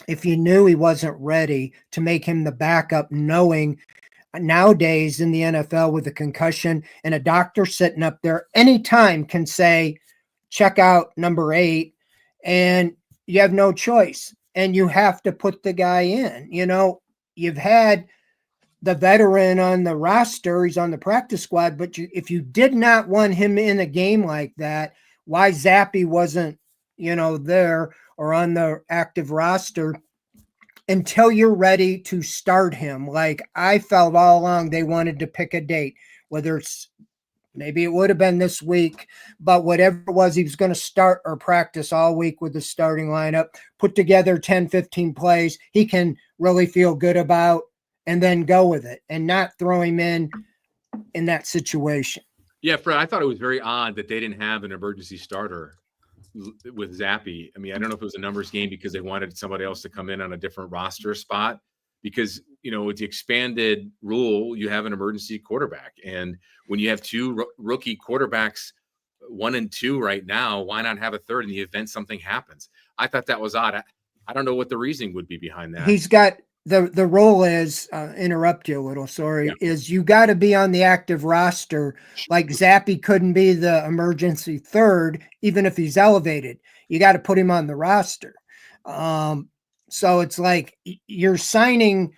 if you knew he wasn't ready to make him the backup, knowing nowadays in the NFL with a concussion and a doctor sitting up there anytime can say, check out number 8, and you have no choice and you have to put the guy in. You've had the veteran on the roster, he's on the practice squad, but if you did not want him in a game like that, why Zappe wasn't, there or on the active roster until you're ready to start him. Like I felt all along they wanted to pick a date, whether it's maybe it would have been this week, but whatever it was, he was going to start or practice all week with the starting lineup, put together 10, 15 plays he can really feel good about, and then go with it and not throw him in that situation. Yeah, Fred, I thought it was very odd that they didn't have an emergency starter with Zappe. I mean, I don't know if it was a numbers game because they wanted somebody else to come in on a different roster spot because, with the expanded rule, you have an emergency quarterback. And when you have two rookie quarterbacks, 1 and 2 right now, why not have a third in the event something happens? I thought that was odd. I don't know what the reasoning would be behind that. He's got the role is, interrupt you a little, sorry, is you got to be on the active roster. Like Zappe couldn't be the emergency third, even if he's elevated. You got to put him on the roster. So it's like you're signing,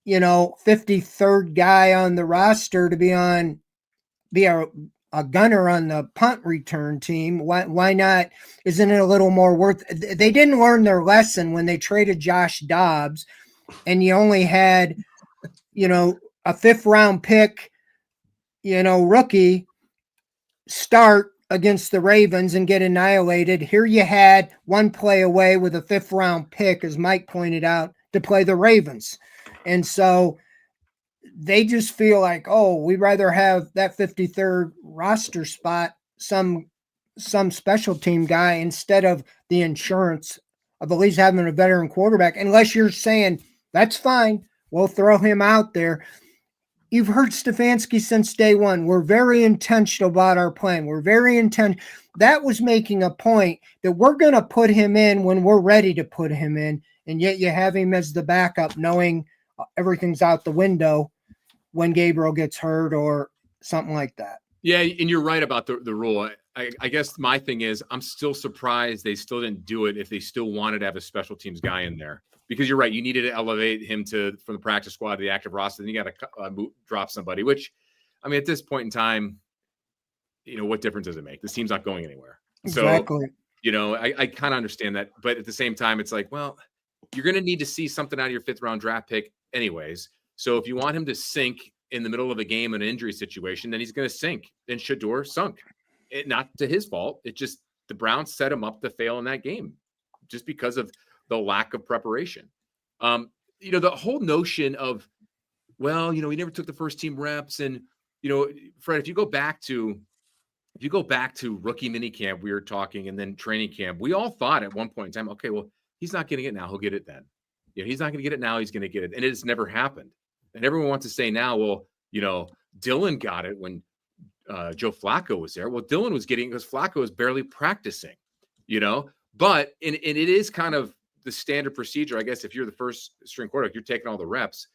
53rd guy on the roster to be a gunner on the punt return team. Why not? Isn't it a little more worth? They didn't learn their lesson when they traded Josh Dobbs, and you only had, a 5th round pick, rookie start against the Ravens and get annihilated. Here you had one play away with a 5th round pick, as Mike pointed out, to play the Ravens. And so they just feel like, we'd rather have that 53rd roster spot, some special team guy, instead of the insurance of at least having a veteran quarterback, unless you're saying, that's fine, we'll throw him out there. You've heard Stefanski since day one. We're very intentional about our plan. We're very intentional. That was making a point that we're going to put him in when we're ready to put him in, and yet you have him as the backup, knowing everything's out the window when Gabriel gets hurt or something like that. Yeah, and you're right about the rule. I guess my thing is I'm still surprised they still didn't do it if they still wanted to have a special teams guy in there. Because you're right, you needed to elevate him from the practice squad to the active roster. Then you got to drop somebody, which, I mean, at this point in time, what difference does it make? This team's not going anywhere. Exactly. So, I kind of understand that. But at the same time, it's like, well, you're going to need to see something out of your 5th round draft pick anyways. So if you want him to sink in the middle of a game, an injury situation, then he's going to sink. Then Shedeur sunk. Not to his fault. It just, the Browns set him up to fail in that game just because of the lack of preparation. The whole notion of, well, he never took the first team reps. And, Fred, if you go back to rookie minicamp, we were talking, and then training camp, we all thought at one point in time, okay, well, he's not getting it now, he'll get it then. He's not going to get it now, he's going to get it. And it has never happened. And everyone wants to say now, well, Dylan got it when Joe Flacco was there. Well, Dylan was getting, because Flacco was barely practicing. But and it is kind of the standard procedure, I guess. If you're the first string quarterback, you're taking all the reps,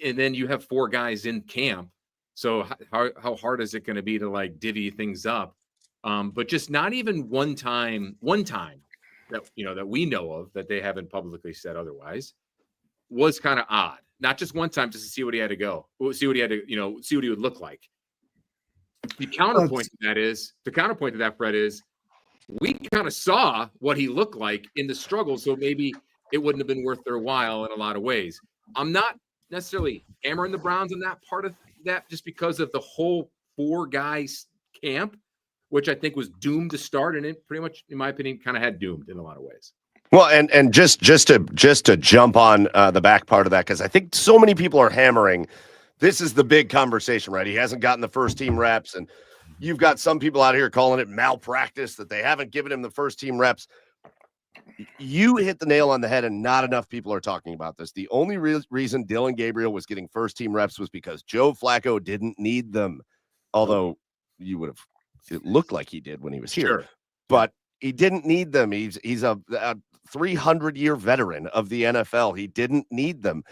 and then you have 4 guys in camp. So how hard is it going to be to like divvy things up? But just not even one time that that we know of, that they haven't publicly said otherwise, was kind of odd. Not just one time, just to see what he had to go, see what he had to, see what he would look like. The counterpoint to that, Fred, is we kind of saw what he looked like in the struggle, so maybe it wouldn't have been worth their while in a lot of ways. I'm not necessarily hammering the Browns on that part of that, just because of the whole 4 guys camp, which I think was doomed to start, and it pretty much, in my opinion, kind of had doomed in a lot of ways. Well, and just to jump on the back part of that, because I think so many people are hammering, this is the big conversation, right? He hasn't gotten the first team reps, and you've got some people out here calling it malpractice that they haven't given him the first team reps. You hit the nail on the head, and not enough people are talking about this. The only reason Dillon Gabriel was getting first team reps was because Joe Flacco didn't need them, although it looked like he did when he was here. Sure. But he didn't need them. He's a 300-year veteran of the NFL. He didn't need them.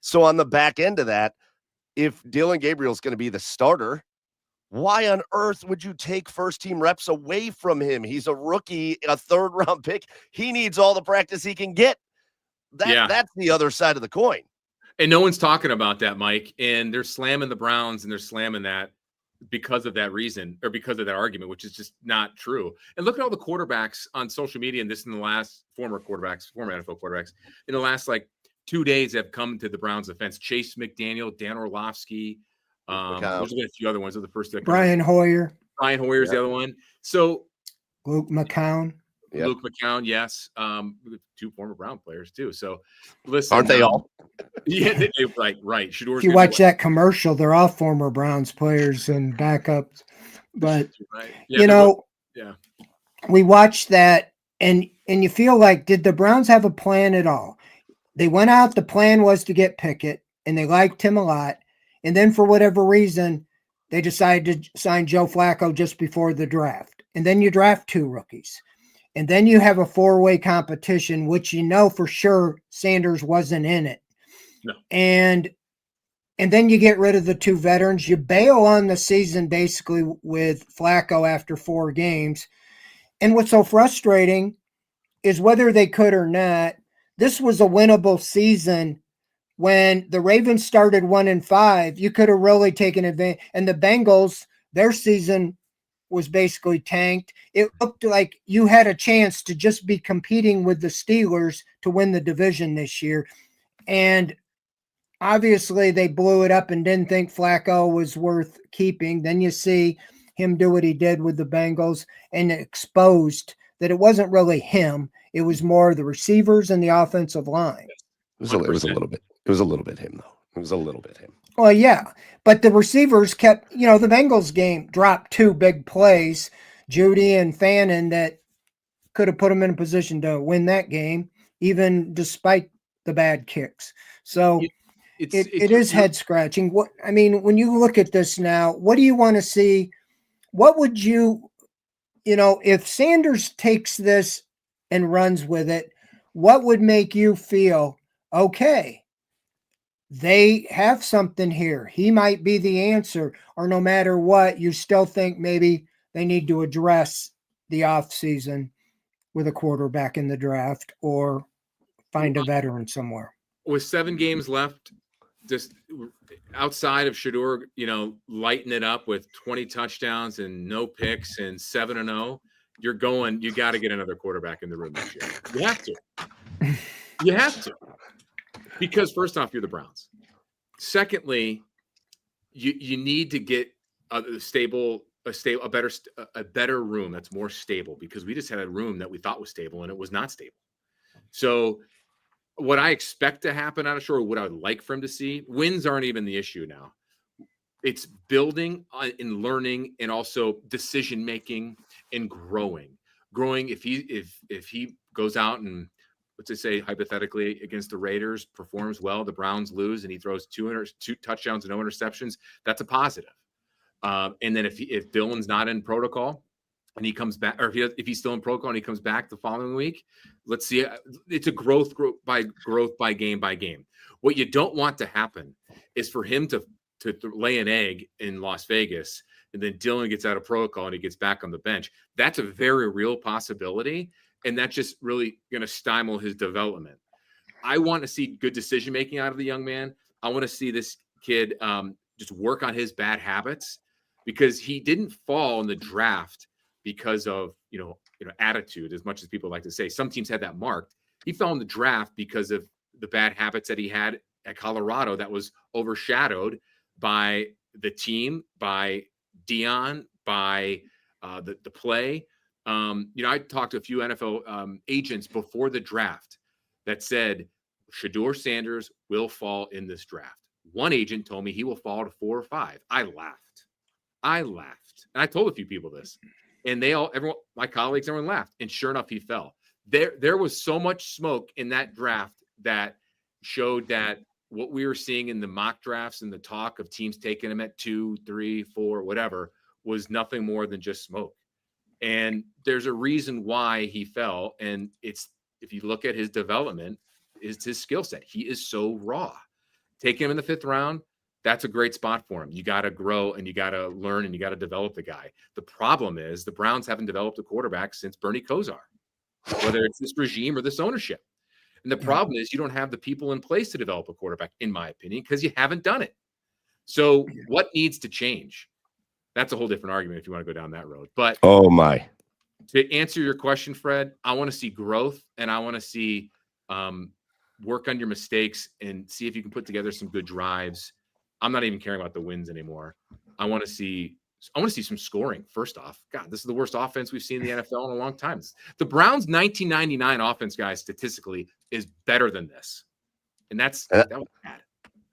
So on the back end of that, if Dillon Gabriel is going to be the starter, why on earth would you take first team reps away from him? He's a rookie, a 3rd round pick. He needs all the practice he can get. That's the other side of the coin. And no one's talking about that, Mike. And they're slamming the Browns, and they're slamming that because of that reason, or because of that argument, which is just not true. And look at all the quarterbacks on social media, and this in the last former NFL quarterbacks, in the last like 2 days have come to the Browns' defense. Chase McDaniel, Dan Orlovsky, there's been a few other ones. Are the first that Brian Hoyer. Brian Hoyer is the other one. So Luke McCown. Yep. Luke McCown, yes. 2 former Brown players too. So listen, aren't they all? Yeah, they right. If you watch that commercial, they're all former Browns players and backups. But right. we watched that, and you feel like, did the Browns have a plan at all? They went out, the plan was to get Pickett, and they liked him a lot. And then for whatever reason, they decided to sign Joe Flacco just before the draft. And then you draft 2 rookies. And then you have a 4-way competition, which for sure Sanders wasn't in it. No. And then you get rid of the 2 veterans. You bail on the season basically with Flacco after 4 games. And what's so frustrating is, whether they could or not, this was a winnable season. When the Ravens started 1-5, you could have really taken advantage. And the Bengals, their season was basically tanked. It looked like you had a chance to just be competing with the Steelers to win the division this year. And obviously they blew it up and didn't think Flacco was worth keeping. Then you see him do what he did with the Bengals, and exposed that it wasn't really him. It was more the receivers and the offensive line. It was a little bit. It was a little bit him, though. It was a little bit him. Well, yeah, but the receivers kept, the Bengals game dropped 2 big plays, Judy and Fannin, that could have put them in a position to win that game, even despite the bad kicks. So it is head scratching. When you look at this now, what do you want to see? What would if Sanders takes this and runs with it, what would make you feel, okay, they have something here, he might be the answer? Or no matter what, you still think maybe they need to address the offseason with a quarterback in the draft, or find a veteran somewhere? With 7 games left, just outside of Shedeur, lighting it up with 20 touchdowns and no picks and 7-0, you got to get another quarterback in the room this year. You have to. Because first off, you're the Browns. Secondly, you need to get a better room that's more stable, because we just had a room that we thought was stable and it was not stable. So what I expect to happen out of Shore, what I would like for him to see, wins aren't even the issue now. It's building and learning, and also decision making and growing. If he goes out and, let's just say hypothetically, against the Raiders, performs well, the Browns lose, and he throws 2 touchdowns and no interceptions, that's a positive. And then if Dillon's not in protocol, and he comes back, or if he's still in protocol and he comes back the following week, let's see. It's a growth by game. What you don't want to happen is for him to lay an egg in Las Vegas, and then Dylan gets out of protocol and he gets back on the bench. That's a very real possibility, and that's just really going to stymie his development. I want to see good decision making out of the young man. I want to see this kid just work on his bad habits, because he didn't fall in the draft because of attitude, as much as people like to say. Some teams had that marked. He fell in the draft because of the bad habits that he had at Colorado that was overshadowed by the team, by Dion, by the play. I talked to a few NFL agents before the draft that said Shedeur Sanders will fall in this draft. One agent told me he will fall to 4 or 5. I laughed. And I told a few people this, and everyone, my colleagues, everyone laughed. And sure enough, he fell. There was so much smoke in that draft that showed that what we were seeing in the mock drafts and the talk of teams taking him at 2, 3, 4, whatever, was nothing more than just smoke. And there's a reason why he fell. And it's, if you look at his development, is his skill set. He is so raw. Taking him in the 5th round, that's a great spot for him. You got to grow and you got to learn and you got to develop the guy. The problem is the Browns haven't developed a quarterback since Bernie Kosar, whether it's this regime or this ownership. And the problem is you don't have the people in place to develop a quarterback, in my opinion, because you haven't done it. So what needs to change? That's a whole different argument if you want to go down that road. But oh my, to answer your question, Fred, I want to see growth, and I want to see work on your mistakes and see if you can put together some good drives. I'm not even caring about the wins anymore. I want to see some scoring. First off, God, this is the worst offense we've seen in the NFL in a long time. The Browns' 1999 offense, guys, statistically is better than this, and that was bad.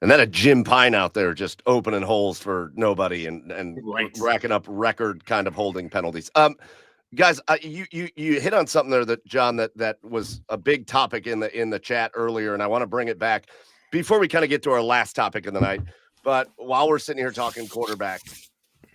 And then a Jim Pine out there just opening holes for nobody and right. racking up record kind of holding penalties. Guys, you hit on something there that John that was a big topic in the chat earlier, and I want to bring it back before we kind of get to our last topic of the night. But while we're sitting here talking quarterback,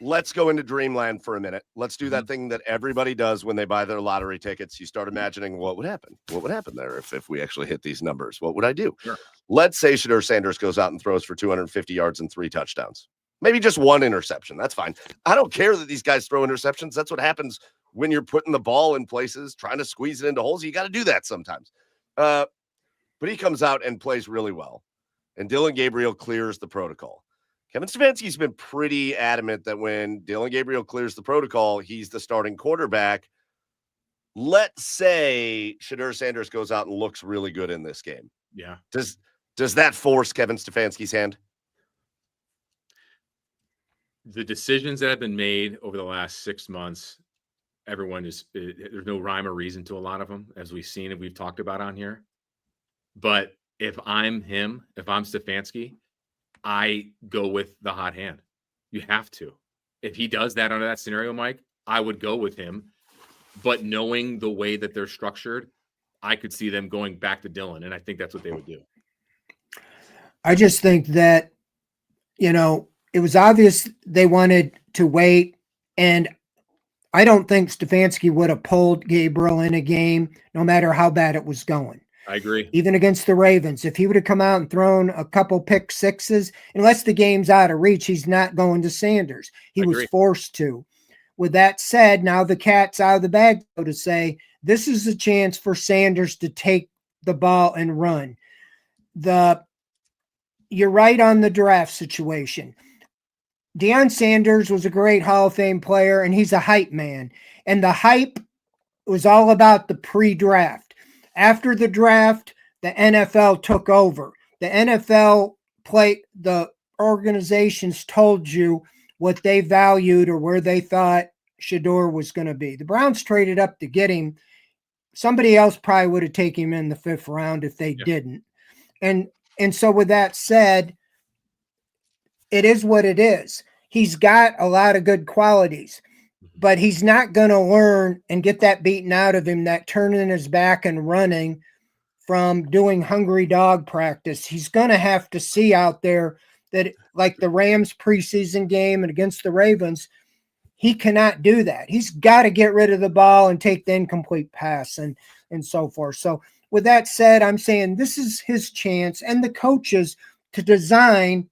let's go into dreamland for a minute. Let's do that thing that everybody does when they buy their lottery tickets. You start imagining what would happen. What would happen there if we actually hit these numbers? What would I do? Sure. Let's say Shedeur Sanders goes out and throws for 250 yards and 3 touchdowns. Maybe just 1 interception. That's fine. I don't care that these guys throw interceptions. That's what happens when you're putting the ball in places, trying to squeeze it into holes. You got to do that sometimes. But he comes out and plays really well. And Dylan Gabriel clears the protocol. Kevin Stefanski's been pretty adamant that when Dylan Gabriel clears the protocol, he's the starting quarterback. Let's say Shedeur Sanders goes out and looks really good in this game. Yeah. Does that force Kevin Stefanski's hand? The decisions that have been made over the last 6 months, there's no rhyme or reason to a lot of them, as we've seen and we've talked about on here. But if I'm Stefanski, I go with the hot hand. You have to. If he does that under that scenario, Mike, I would go with him. But knowing the way that they're structured, I could see them going back to Dylan, and I think that's what they would do. I just think that, it was obvious they wanted to wait, and I don't think Stefanski would have pulled Gabriel in a game no matter how bad it was going. I agree. Even against the Ravens, if he would have come out and thrown a couple pick sixes, unless the game's out of reach, he's not going to Sanders. He was forced to. With that said, now the cat's out of the bag, so to say, this is a chance for Sanders to take the ball and run. You're right on the draft situation. Deion Sanders was a great Hall of Fame player, and he's a hype man. And the hype was all about the pre-draft. After the draft, the NFL took over. The NFL the organizations told you what they valued or where they thought Shedeur was going to be. The Browns traded up to get him. Somebody else probably would have taken him in the 5th round if they didn't. And so with that said, it is what it is. He's got a lot of good qualities, but he's not going to learn and get that beaten out of him, that turning his back and running from doing hungry dog practice. He's going to have to see out there that, like the Rams preseason game and against the Ravens, He cannot do that. He's got to get rid of the ball and take the incomplete pass and so forth. So with that said, I'm saying this is his chance and the coaches to design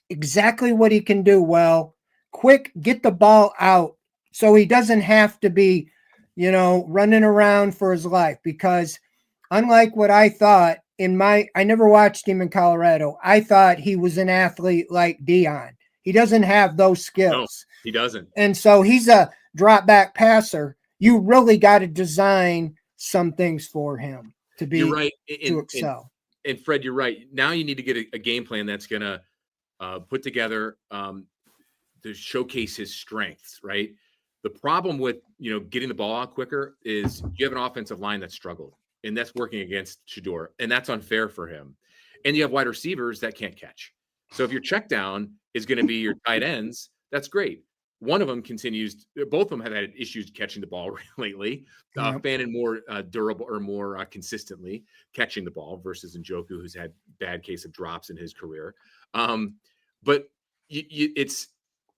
exactly what he can do well, quick, get the ball out so he doesn't have to be, running around for his life. Because unlike what I thought I never watched him in Colorado. I thought he was an athlete like Dion. He doesn't have those skills. No, he doesn't. And so he's a drop back passer. You really got to design some things for him to be, you're right. to excel. And Fred, you're right. Now you need to get a game plan that's going to put together to showcase his strengths, right? The problem with, getting the ball out quicker is you have an offensive line that struggled, and that's working against Shedeur, and that's unfair for him. And you have wide receivers that can't catch. So if your check down is going to be your tight ends, that's great. One of them continues. Both of them have had issues catching the ball lately. Fannin more durable or more consistently catching the ball versus Njoku, who's had bad case of drops in his career. But it's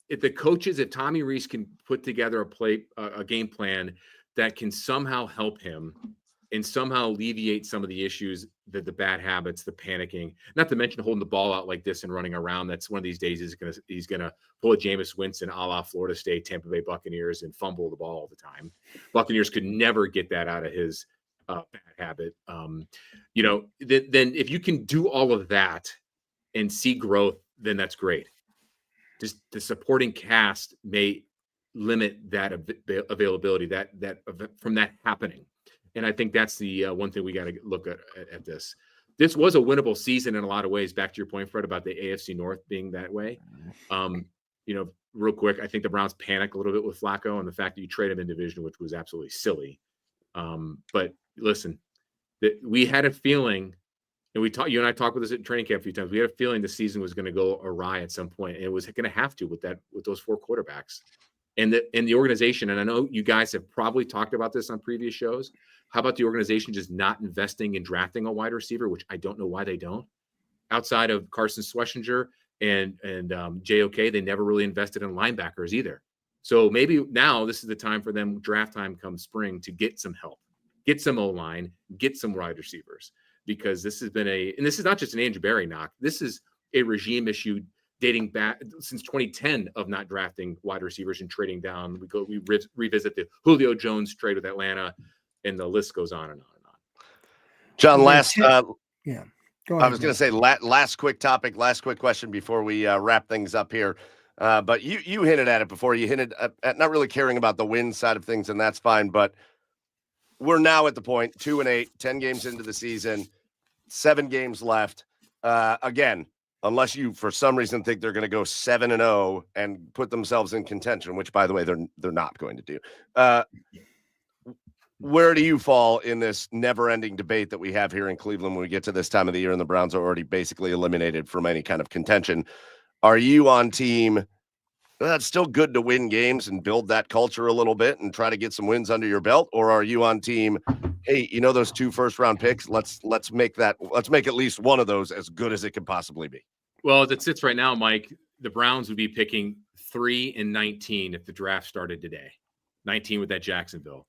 if the coaches, if Tommy Rees can put together a game plan that can somehow help him and somehow alleviate some of the issues, the bad habits, the panicking, not to mention holding the ball out like this and running around. That's one of these days he's gonna pull a Jameis Winston a la Florida State, Tampa Bay Buccaneers and fumble the ball all the time. Buccaneers could never get that out of his bad habit. Then if you can do all of that and see growth, then that's great. Just the supporting cast may limit that availability, that from that happening. And I think that's the one thing we got to look at this. This was a winnable season in a lot of ways. Back to your point, Fred, about the AFC North being that way. Real quick, I think the Browns panicked a little bit with Flacco and the fact that you trade him in division, which was absolutely silly. But listen, we had a feeling, and you and I talked with this at training camp a few times. We had a feeling the season was going to go awry at some point, and it was going to have to with those four quarterbacks. And the organization, and I know you guys have probably talked about this on previous shows. How about the organization just not investing in drafting a wide receiver, which I don't know why they don't. Outside of Carson Schlesinger and JOK, they never really invested in linebackers either. So maybe now this is the time for them, draft time comes spring, to get some help, get some O-line, get some wide receivers, because this has been and this is not just an Andrew Berry knock. This is a regime issue dating back since 2010 of not drafting wide receivers and trading down. We revisit the Julio Jones trade with Atlanta, and the list goes on and on and on. John, Go I ahead, was going to say last quick topic, last quick question before we wrap things up here. But you hinted at it before. You hinted at not really caring about the win side of things, and that's fine. But we're now at the point 2-8, 10 games into the season, 7 games left. Again, unless you for some reason think they're going to go 7-0 and put themselves in contention, which by the way they're not going to do. Where do you fall in this never-ending debate that we have here in Cleveland when we get to this time of the year and the Browns are already basically eliminated from any kind of contention? Are you on team, it's still good to win games and build that culture a little bit and try to get some wins under your belt? Or are you on team, hey, those 2 first-round picks, let's make at least one of those as good as it can possibly be? Well, as it sits right now, Mike, the Browns would be picking 3 and 19 if the draft started today. 19 with that Jacksonville.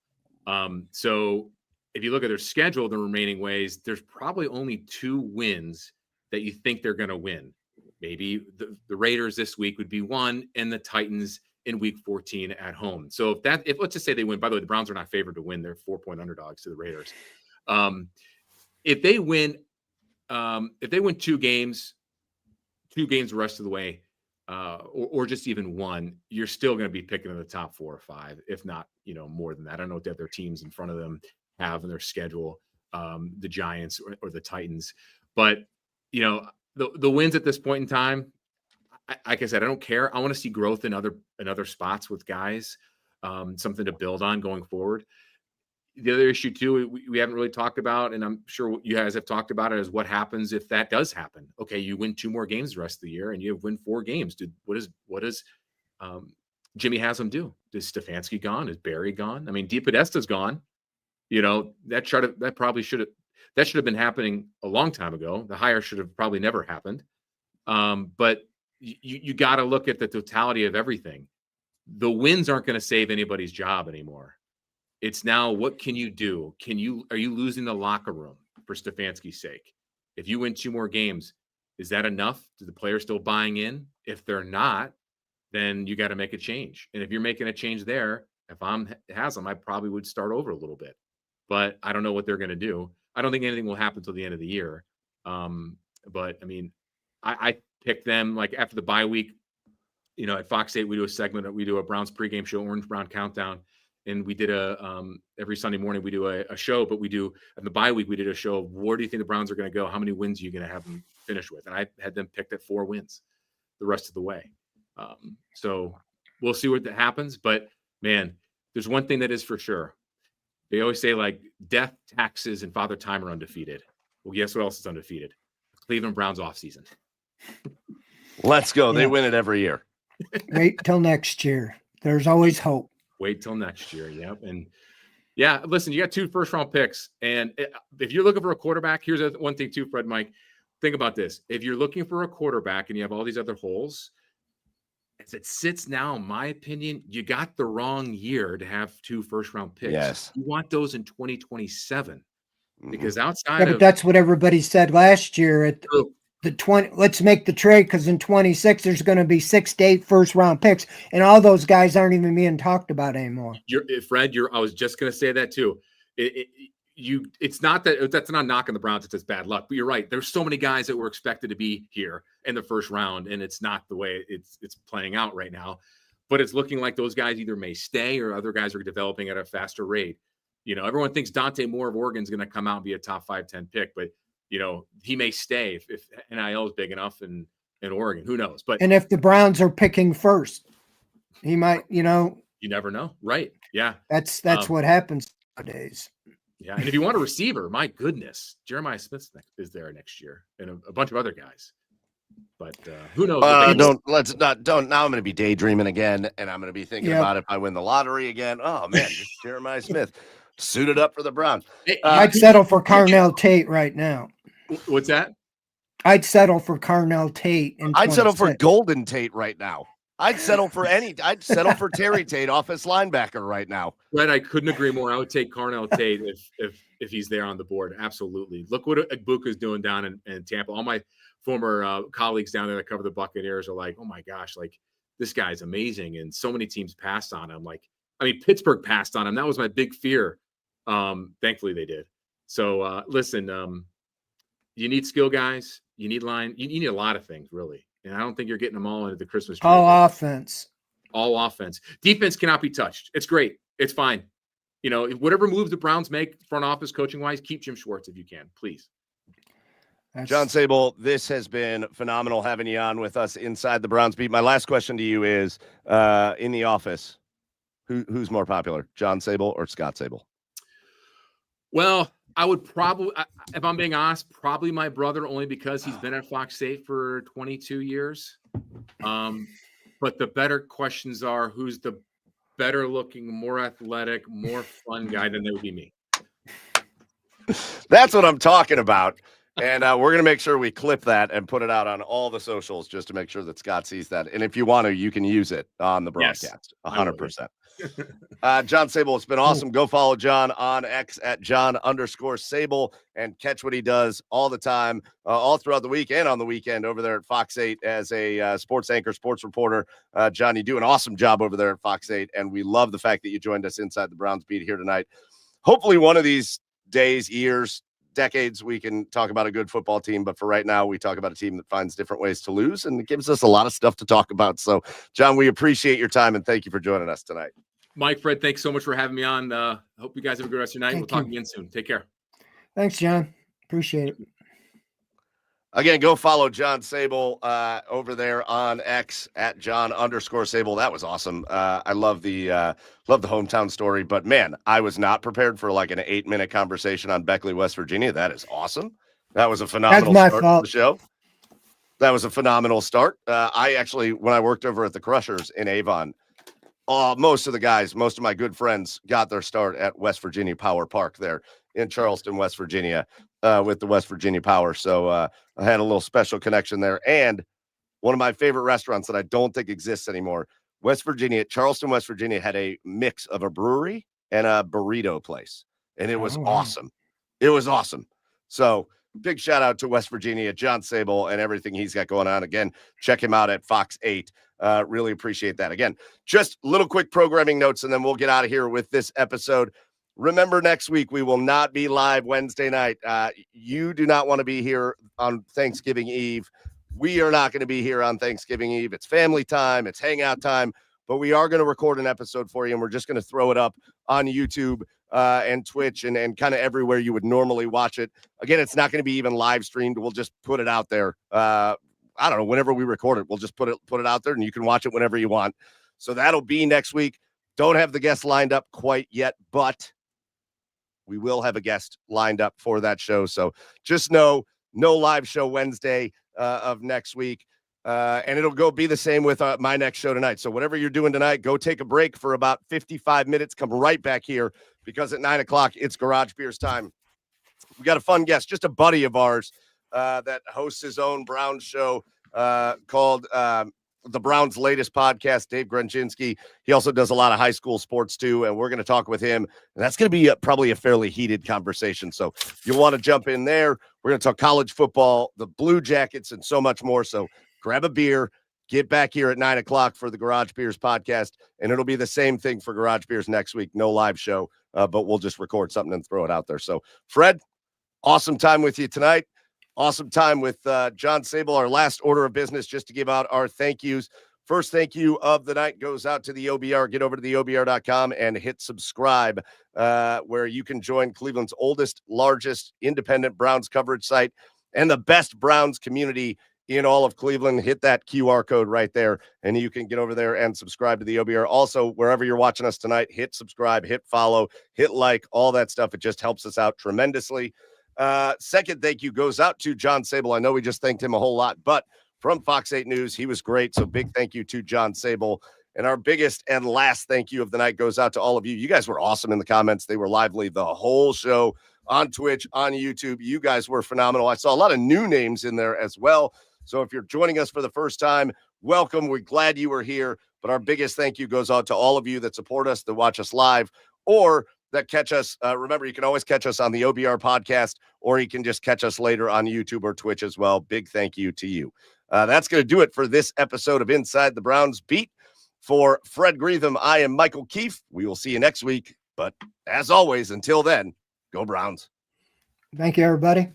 So if you look at their schedule, the remaining ways, there's probably only 2 wins that you think they're going to win. Maybe the Raiders this week would be 1, and the Titans in week 14 at home. So if let's just say they win, by the way, the Browns are not favored to win. They're 4-point underdogs to the Raiders. If they win 2 games the rest of the way, or just even 1, you're still going to be picking in the top 4 or 5, if not, more than that. I don't know what their teams in front of them have in their schedule, the Giants or the Titans, but the wins at this point in time, like I said, I don't care. I want to see growth in other spots with guys, something to build on going forward. The other issue too, we haven't really talked about, and I'm sure you guys have talked about it, is what happens if that does happen. Okay, you win 2 more games the rest of the year, and you win 4 games. What does Jimmy Haslam do? Is Stefanski gone? Is Barry gone? I mean, DePodesta's gone. That probably should have been happening a long time ago. The hire should have probably never happened. But you got to look at the totality of everything. the wins aren't going to save anybody's job anymore. It's now, what can you do? Are you losing the locker room for Stefanski's sake? If you win 2 more games, is that enough? Do the players still buying in? If they're not, then you got to make a change. And if you're making a change there, if I'm Haslam, I probably would start over a little bit. But I don't know what they're going to do. I don't think anything will happen until the end of the year. But I mean, I picked them like after the bye week. You know, at Fox 8, we do a segment. We do a Browns pregame show, Orange Brown Countdown. And we did every Sunday morning, we do a show, but we do, in the bye week, we did a show of where do you think the Browns are going to go? How many wins are you going to have them finish with? And I had them picked at 4 wins the rest of the way. So we'll see what that happens. But man, there's one thing that is for sure. They always say like death, taxes, and Father Time are undefeated. Well, guess what else is undefeated? Cleveland Browns offseason. Let's go. Yeah. They win it every year. Wait till next year. There's always hope. Wait till next year. Yep. And yeah, listen, you got 2 first-round picks. And if you're looking for a quarterback, here's one thing too, Fred, Mike. Think about this. If you're looking for a quarterback and you have all these other holes, as it sits now, in my opinion, you got the wrong year to have 2 first-round picks. Yes. You want those in 2027. Because Yeah, outside but of that's what everybody said last year at the 20. Let's make the trade because in 26 there's going to be 6 to 8 first-round picks, and all those guys aren't even being talked about anymore. Fred, I was just going to say that too. It's not that that's not knocking the Browns. It's just bad luck. But you're right. There's so many guys that were expected to be here in the first round, and it's not the way it's playing out right now. But it's looking like those guys either may stay or other guys are developing at a faster rate. You know, everyone thinks Dante Moore of Oregon is going to come out and be a top 5-10 pick, but you know, he may stay if NIL is big enough in Oregon. Who knows? But and if the Browns are picking first, he might, you know. You never know. Right. Yeah. That's what happens nowadays. Yeah. And if you want a receiver, my goodness, Jeremiah Smith is there next year and a bunch of other guys. But who knows? Now I'm going to be daydreaming again, and I'm going to be thinking about if I win the lottery again. Oh man, just Jeremiah Smith suited up for the Browns. I'd settle for Carnell Tate right now. What's that? I'd settle for Carnell Tate. I'd settle for Golden Tate right now. I'd settle for Terry Tate, offense linebacker right now. Right, I couldn't agree more. I would take Carnell Tate if he's there on the board. Absolutely. Look what Igbuka's doing down in Tampa. All my former colleagues down there that cover the Buccaneers are like, oh my gosh, like this guy's amazing. And so many teams passed on him. Pittsburgh passed on him. That was my big fear. Thankfully they did. So listen, you need skill guys. You need line. You need a lot of things, really. And I don't think you're getting them all into the Christmas tree. All offense. Defense cannot be touched. It's great. It's fine. You know, whatever moves the Browns make front office coaching wise, keep Jim Schwartz if you can, please. John Sabol, this has been phenomenal having you on with us inside the Browns beat. My last question to you is, in the office, who's more popular, John Sabol or Scott Sabol? Well, I would probably, if I'm being honest, probably my brother, only because he's been at Fox 8 for 22 years. But the better questions are, who's the better looking, more athletic, more fun guy? Then that would be me. That's what I'm talking about. And we're going to make sure we clip that and put it out on all the socials just to make sure that Scott sees that. And if you want to, you can use it on the broadcast. 100%. John Sabol, it's been awesome. Go follow John on X at John_Sabol and catch what he does all the time, all throughout the week and on the weekend over there at Fox 8 as a sports anchor, sports reporter. John, you do an awesome job over there at Fox 8, and we love the fact that you joined us inside the Browns beat here tonight. Hopefully one of these days, years, decades, we can talk about a good football team, but for right now, we talk about a team that finds different ways to lose, and it gives us a lot of stuff to talk about. So, John, we appreciate your time, and thank you for joining us tonight. Mike, Fred, thanks so much for having me on. Hope you guys have a good rest of your night. We'll talk again soon. Take care. Thanks, John. Appreciate it. Again, go follow John Sabol over there on X at John_Sabol. That was awesome. I love the hometown story, but man, I was not prepared for like an 8-minute conversation on Beckley, West Virginia. That is awesome. That was a phenomenal start to the show. That was a phenomenal start. I actually, when I worked over at the Crushers in Avon, most of my good friends got their start at West Virginia Power Park there in Charleston, West Virginia, with the West Virginia Power. So I had a little special connection there. And one of my favorite restaurants that I don't think exists anymore West Virginia, Charleston, West Virginia had a mix of a brewery and a burrito place, and it was awesome. It was awesome. So big shout out to West Virginia, John Sabol, and everything he's got going on. Again, check him out at Fox 8. Really appreciate that. Again, just little quick programming notes, and then we'll get out of here with this episode. Remember, next week we will not be live Wednesday night. You do not want to be here on Thanksgiving Eve. We are not going to be here on Thanksgiving Eve. It's family time. It's hangout time. But we are going to record an episode for you, and we're just going to throw it up on YouTube and Twitch and kind of everywhere you would normally watch it. Again, it's not going to be even live streamed. We'll just put it out there. I don't know, whenever we record it, we'll just put it out there, and you can watch it whenever you want. So that'll be next week. Don't have the guest lined up quite yet, but we will have a guest lined up for that show. So just know, no live show Wednesday of next week. And it'll be the same with my next show tonight. So whatever you're doing tonight, go take a break for about 55 minutes. Come right back here, because at 9 o'clock, it's Garage Beers time. We got a fun guest, just a buddy of ours that hosts his own Browns show called the Browns' latest podcast, Dave Gronczynski. He also does a lot of high school sports too, and we're going to talk with him. And that's going to be probably a fairly heated conversation. So you'll want to jump in there. We're going to talk college football, the Blue Jackets, and so much more. So grab a beer, get back here at 9 o'clock for the Garage Beers podcast, and it'll be the same thing for Garage Beers next week. No live show, but we'll just record something and throw it out there. So, Fred, awesome time with you tonight. Awesome time with John Sabol. Our last order of business, just to give out our thank yous. First thank you of the night goes out to the OBR. Get over to the OBR.com and hit subscribe, where you can join Cleveland's oldest, largest independent Browns coverage site and the best Browns community in all of Cleveland. Hit that QR code right there, and you can get over there and subscribe to the OBR. Also, wherever you're watching us tonight, hit subscribe, hit follow, hit like, all that stuff. It just helps us out tremendously. Second thank you goes out to John Sabol. I know we just thanked him a whole lot, but from Fox 8 News, he was great. So big thank you to John Sabol. And our biggest and last thank you of the night goes out to all of you. You guys were awesome in the comments. They were lively the whole show on Twitch, on YouTube. You guys were phenomenal. I saw a lot of new names in there as well. So if you're joining us for the first time, welcome. We're glad you were here. But our biggest thank you goes out to all of you that support us, that watch us live, or that catch us. Remember, you can always catch us on the OBR podcast, or you can just catch us later on YouTube or Twitch as well. Big thank you to you. That's going to do it for this episode of Inside the Browns Beat. For Fred Greetham, I am Michael Keefe. We will see you next week. But as always, until then, go Browns. Thank you, everybody.